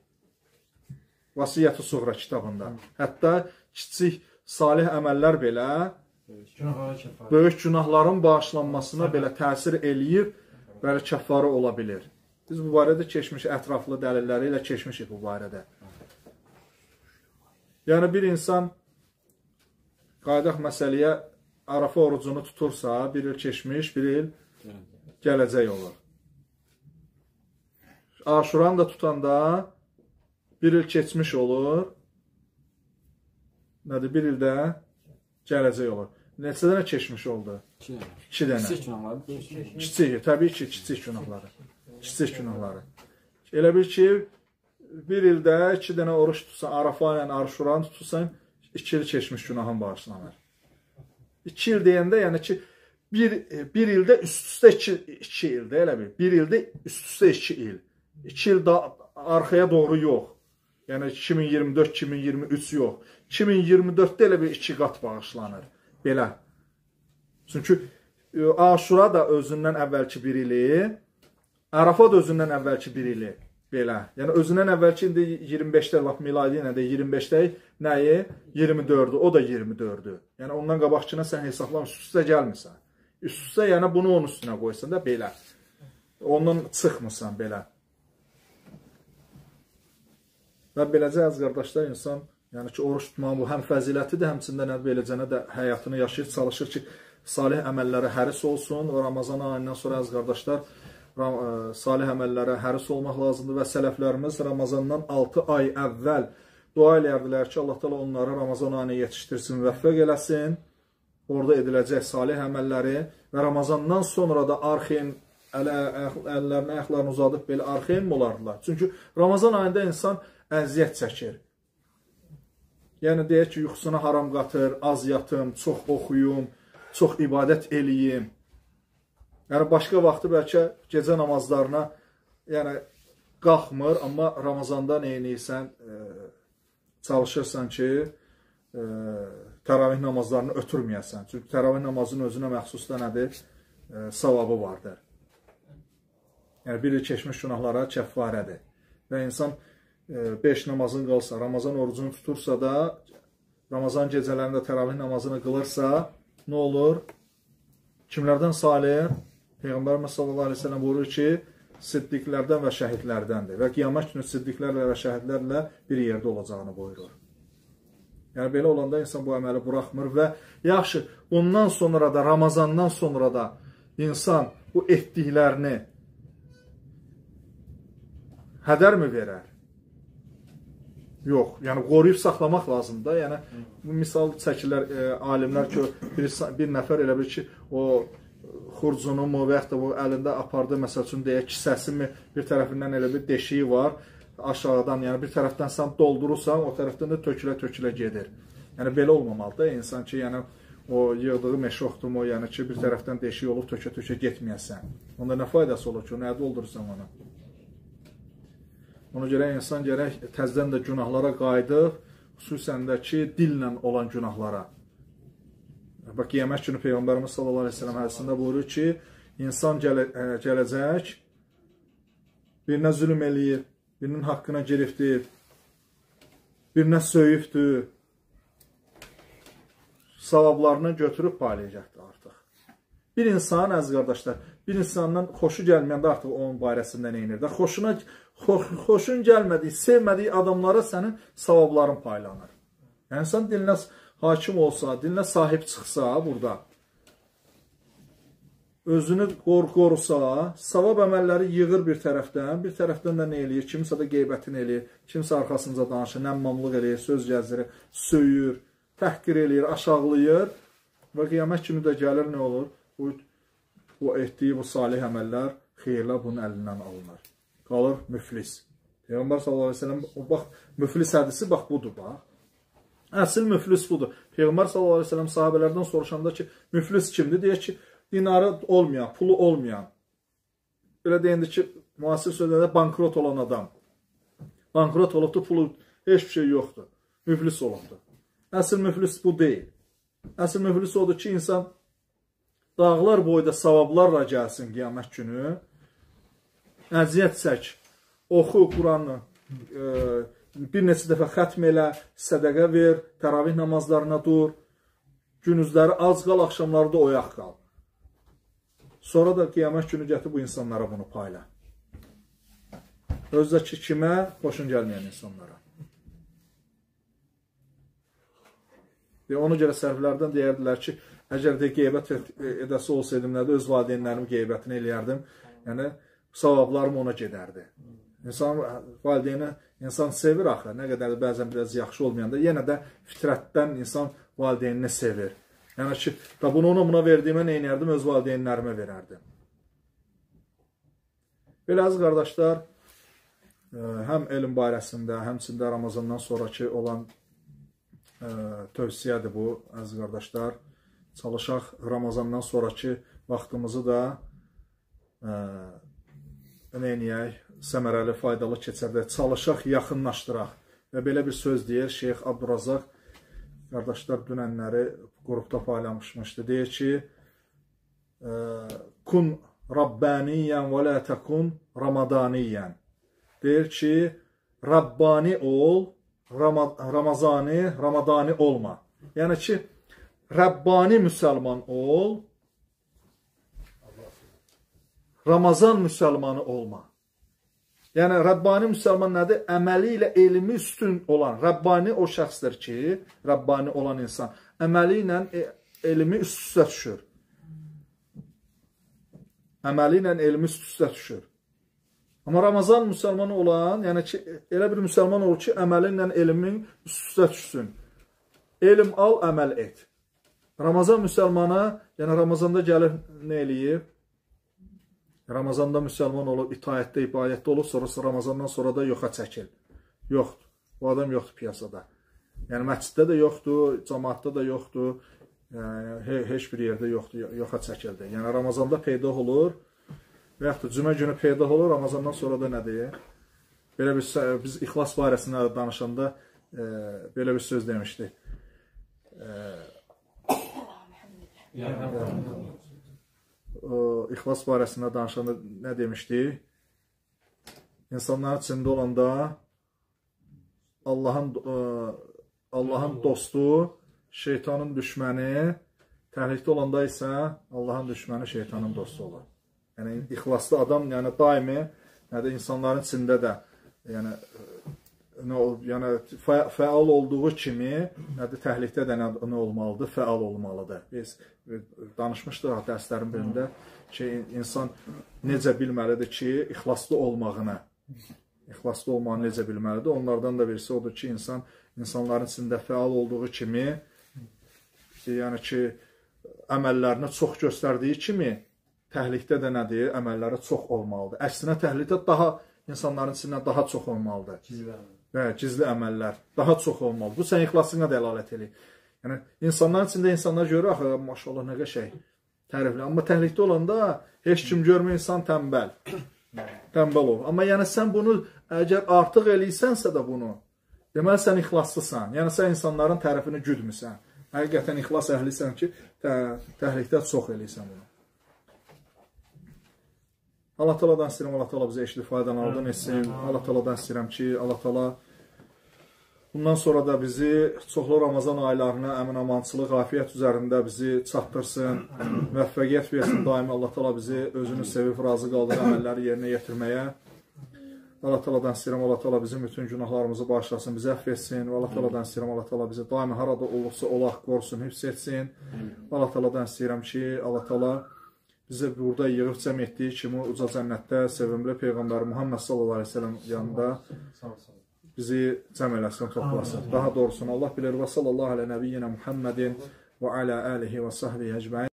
S1: Vasiyyət-i Suğra kitabında. Hətta kiçik salih əməllər belə böyük günahların bağışlanmasına belə təsir eləyir, belə kəffarə ola bilir. Biz bu barədə keçmişik, ətraflı dəlilləri ilə keçmişik bu barədə. Yəni, bir insan qaydaq məsələyə Arafa orucunu tutursa, bir il keçmiş, bir il gələcək olur. Aşuranı da tutanda bir il keçmiş olur. Nədir? Bir ildə gələcək olur. Neçə dənə keçmiş oldu? 2 dənə.
S3: Kiçik günahları.
S1: Kiçik, təbii ki, kiçik günahları. Kiçik günahları. Elə bil ki, bir ildə 2 dənə oruç tutsan, Arafa ilə Aşuranı tutursan, 2 il keçmiş günahın bağışlanır. 2 il deyəndə, yəni ki, bir ildə üst-üstə 2 ildə, elə bil. Bir ildə üst-üstə 2 il. 2 il da arxaya doğru yox. Yəni 2024-2023 yox. 2024-də elə bir 2 qat bağışlanır. Belə. Çünki Aşura da özündən əvvəlki bir ili, Arafa da özündən əvvəlki bir ili. Belə. Yəni özündən əvvəlki indi 25-də, laf miladi ilə də 25-də nəyi? 24-dür. O da 24-dür. Yəni ondan qabaqçına sən hesablam üst-üstə gəlmirsən. Üst-üstə yəni bunu onun üstünə qoysan da belə. Ondan çıxmırsan belə. Və beləcə əziz qardaşlar, insan yəni ki, oruç tutmağın bu həm fəzilətidir, həmçində beləcənə də həyatını yaşayır, çalışır ki, salih əməllərə həris olsun. Və Ramazan ayından sonra əziz qardaşlar, salih əməllərə həris olmaq lazımdır və sələflərimiz Ramazandan 6 ay əvvəl dua eləyərdilər ki, Allah təala onları Ramazan ayına yetişdirsin, müvəffəq eləsin. Orada ediləcək salih əməlləri və Ramazandan sonra da arxeyin əllərini, ayaqlarını uzadıb belə arxeyin mi olardılar? Çünki Ramazan ayında insan əziyyət çəkir. Yəni deyək ki, yuxusuna haram qatır, az yatım, çox oxuyum, çox ibadət eləyim. Yəni başqa vaxtı bəlkə gecə namazlarına qalxmır, amma Ramazanda neyniysən, çalışırsan ki, təravih namazlarını ötürməyəsən. Çünki təravih namazının özünə məxsus da nədir? Savabı vardır. Yəni bir il keçmiş günahlara kəffarədir. Və insan 5 namazın qalsa, Ramazan orucunu tutursa da, Ramazan gecələrində təravih namazını qılırsa, nə olur? Kimlərdən salih? Peyğəmbərimiz sallallahu əleyhi və səlləm buyurur ki, siddiqlərdən və şəhidlərdəndir və qiyamət günü siddiqlərlə və şəhidlərlə bir yerdə olacağını buyurur. Yəni belə olanda insan bu əməli buraxmır və yaxşı, ondan sonra da, Ramazandan sonra da insan bu etdiklərini hədərmi verər? Yox, yəni qoruyub saxlamaq lazımdır. Yəni bu misal çəkilər alimlər ki, bir nəfər elə bir ki, o xurcunu mu və yaxud da bu əlində apardı, məsəl üçün deyək, kisəsi mi, bir tərəfindən elə bir deşiyi var, aşağıdan, yəni bir tərəfdən sən doldurursan, o tərəfdən də tökülə-tökülə gedir. Yəni belə olmamalıdır. İnsan ki, yəni o yığdığı meşoxdumu, yəni ki, bir tərəfdən deşik olub tökə-tökə getməyəsən. Onda nə faydası olur ki, nəyə doldurursan onu? Ona görə insan gərək təzdən də günahlara qayıdıb, xüsusən də ki, dillə olan günahlara. Bax, qiyamət günü Peyğəmbərimiz sallallahu əleyhi və səlləm hədisində buyurur ki, insan gələcək, birinə zülm eləyir, birinin haqqına giribdir, birinə söyübdür, savablarını götürüb paylayacaqdır artıq. Bir insan, əziz qardaşlar, bir insandan xoşu gəlməyəndə artıq onun barəsində nə edir? Xoşun gəlmədiyi, sevmədiyi adamlara sənin savabların paylanır. Yəni, insan dilinə hakim olsa, dilinə sahib çıxsa burada, özünü qorusa, savab əməlləri yığır bir tərəfdən də nə eləyir? Kimsə də qeybətini eləyir, kimsə arxasınca danışır, nəmmamlıq eləyir, söz gəzdirir, söyür, təhqir eləyir, aşağılayır və qiyamət günü də gəlir, nə olur? Bu etdiyi bu salih əməllər xeyirlər bunun əlindən alınır. Qalır müflis. Peyğəmbər sallallahu əleyhi və səlləm, bax, müflis hədisi bax budur, bax. Əsl müflis budur. Peyğəmbər sallallahu əleyhi və səlləm sahabələrdən soruşanda ki, müflis kimdir? Deyək ki, dinarı olmayan, pulu olmayan. Belə deyəndə ki, müasir sözlərdə bankrot olan adam. Bankrot olubdur, pulu heç bir şey yoxdur. Müflis olubdur. Əsl müflis bu deyil. Əsl müflis odur ki, insan dağlar boyda savablarla gəlsin qiyamət günü. Əziyyət çək, oxu Quranı, bir neçə dəfə xətm elə, sədəqə ver, təravih namazlarına dur, günüzləri az qal, axşamları da oyaq qal. Sonra da qiyamət günü gətir bu insanlara bunu payla. Özdə ki, kimə? Xoşun gəlməyən insanlara. Ona görə sərflərdən deyərdilər ki, əgər də qeybət edəsi olsaydım, nədə öz valideynlərimin qeybətini eləyərdim, yəni savablarım ona gedərdi. İnsan, valideyni insan sevir axı, nə qədər də bəzən biraz yaxşı olmayanda, yenə də fitrətdən insan valideynini sevir. Yəni ki, bunu ona verdiyimə nə inərdim, öz valideynlərimə verərdim. Belə əziz qardaşlar, həm elm barəsində, həmçində Ramazandan sonraki olan tövsiyədir bu, əziz qardaşlar. Çalışaq Ramazandan sonraki vaxtımızı da neyiniyək, səmərəli, faydalı keçərdək, çalışaq, yaxınlaşdıraq. Və belə bir söz deyir, Şeyx Abdurazaq, qardaşlar dünənləri qrupda paylamışmışdı. Deyir ki, kun Rabbaniyyən və lə təkun Ramadaniyyən. Deyir ki, Rabbani ol, Ramadani olma. Yəni ki, Rabbani müsəlman ol, Ramazan müsəlmanı olma. Yəni, Rabbani müsəlman nədir? Əməli ilə elmi üstün olan. Rabbani o şəxsdir ki, Rabbani olan insan, əməli ilə elmi üst-üstə düşür. Əməli ilə elmi üst-üstə düşür. Amma Ramazan müsəlmanı olan, yəni ki, elə bir müsəlman olur ki, əməli ilə elmin üst-üstə düşsün. Elm al, əməl et. Ramazan müsəlmana, yəni Ramazanda gəlib nə eləyib? Ramazanda müsəlman olub, itaətdə, ibadətdə olub, sonrası Ramazandan sonra da yoxa çəkil. Yoxdur. Bu adam yoxdur piyasada. Yəni, məsciddə də yoxdur, cəmaatda da yoxdur, heç bir yerdə yoxdur, yoxa çəkildi. Yəni, Ramazanda peyda olur və yaxud da cümə günü peyda olur, Ramazandan sonra da nə deyir? Belə bir, biz ixlas barəsində danışanda belə bir söz demişdik. İxlas barəsində danışanda nə demişdik? İnsanların içində olanda Allahın dostu, şeytanın düşməni, təhlükdə olanda isə Allahın düşməni şeytanın dostu olur. Yəni ixlaslı adam, yəni daimi, yəni insanların içində də, yəni fəal olduğu kimi, təhlükdə də nə olmalıdır? Fəal olmalıdır. Biz danışmışdıq dərslərin birində ki, insan necə bilməlidir ki, ixlaslı olmağını necə bilməlidir? Onlardan da birisi odur ki, insanların içində fəal olduğu kimi, yəni ki, əməllərini çox göstərdiyi kimi, təhlükdə də nədir? Əməlləri çox olmalıdır. Əksinə təhlükdə insanların içindən daha çox olmalıdır. Gizli əməllər daha çox olmalı. Bu sən ixlasına dəlalət edir. Yəni insanların içində insanlar görür, axı maşallah nə qəşəng, tərifli. Amma təhlükdə olanda heç kim görmür, insan tənbəl. Tənbəl olur. Amma yəni sən bunu əgər artıq eləyirsənsə də bunu, deməli sən ixlaslısan. Yəni sən insanların tərifini güdmüsən. Həqiqətən ixlas əhlisən ki, təhlükdə çox eləyirsən bunu. Allah Taala'dan istəyirəm, Allah Taala bizə eşidib faydalanardan etsin. Allah Taala'dan istəyirəm ki, Allah Taala bundan sonra da bizi çoxlu Ramazan aylarına əmin-amançılıq, afiyyət üzərində bizi çatdırsın, müvəffəqiyyət versin daimi. Allah Taala bizi özünü sevib, razı qaldığı əməlləri yerinə yetirməyə. Allah Taala'dan istəyirəm, Allah Taala bizim bütün günahlarımızı bağışlasın, bizi əfv etsin. Allah Taala'dan istəyirəm, Allah Taala bizi daimi harada olursa olaq, qorusun, hifz etsin. Allah Taala'dan istəyirəm ki, Allah Taala bizə burada yığıb cəm etdiyi kimi uca cənnətdə sevimli Peyğəmbər Muhammed sallallahu aleyhi ve sellem yanında bizi cəm eləsin, toplasın. Daha doğrusunu Allah bilir. Və sallallahu alə nəbiyyinə Muhammedin və alə alihi və sahbihi əcməin.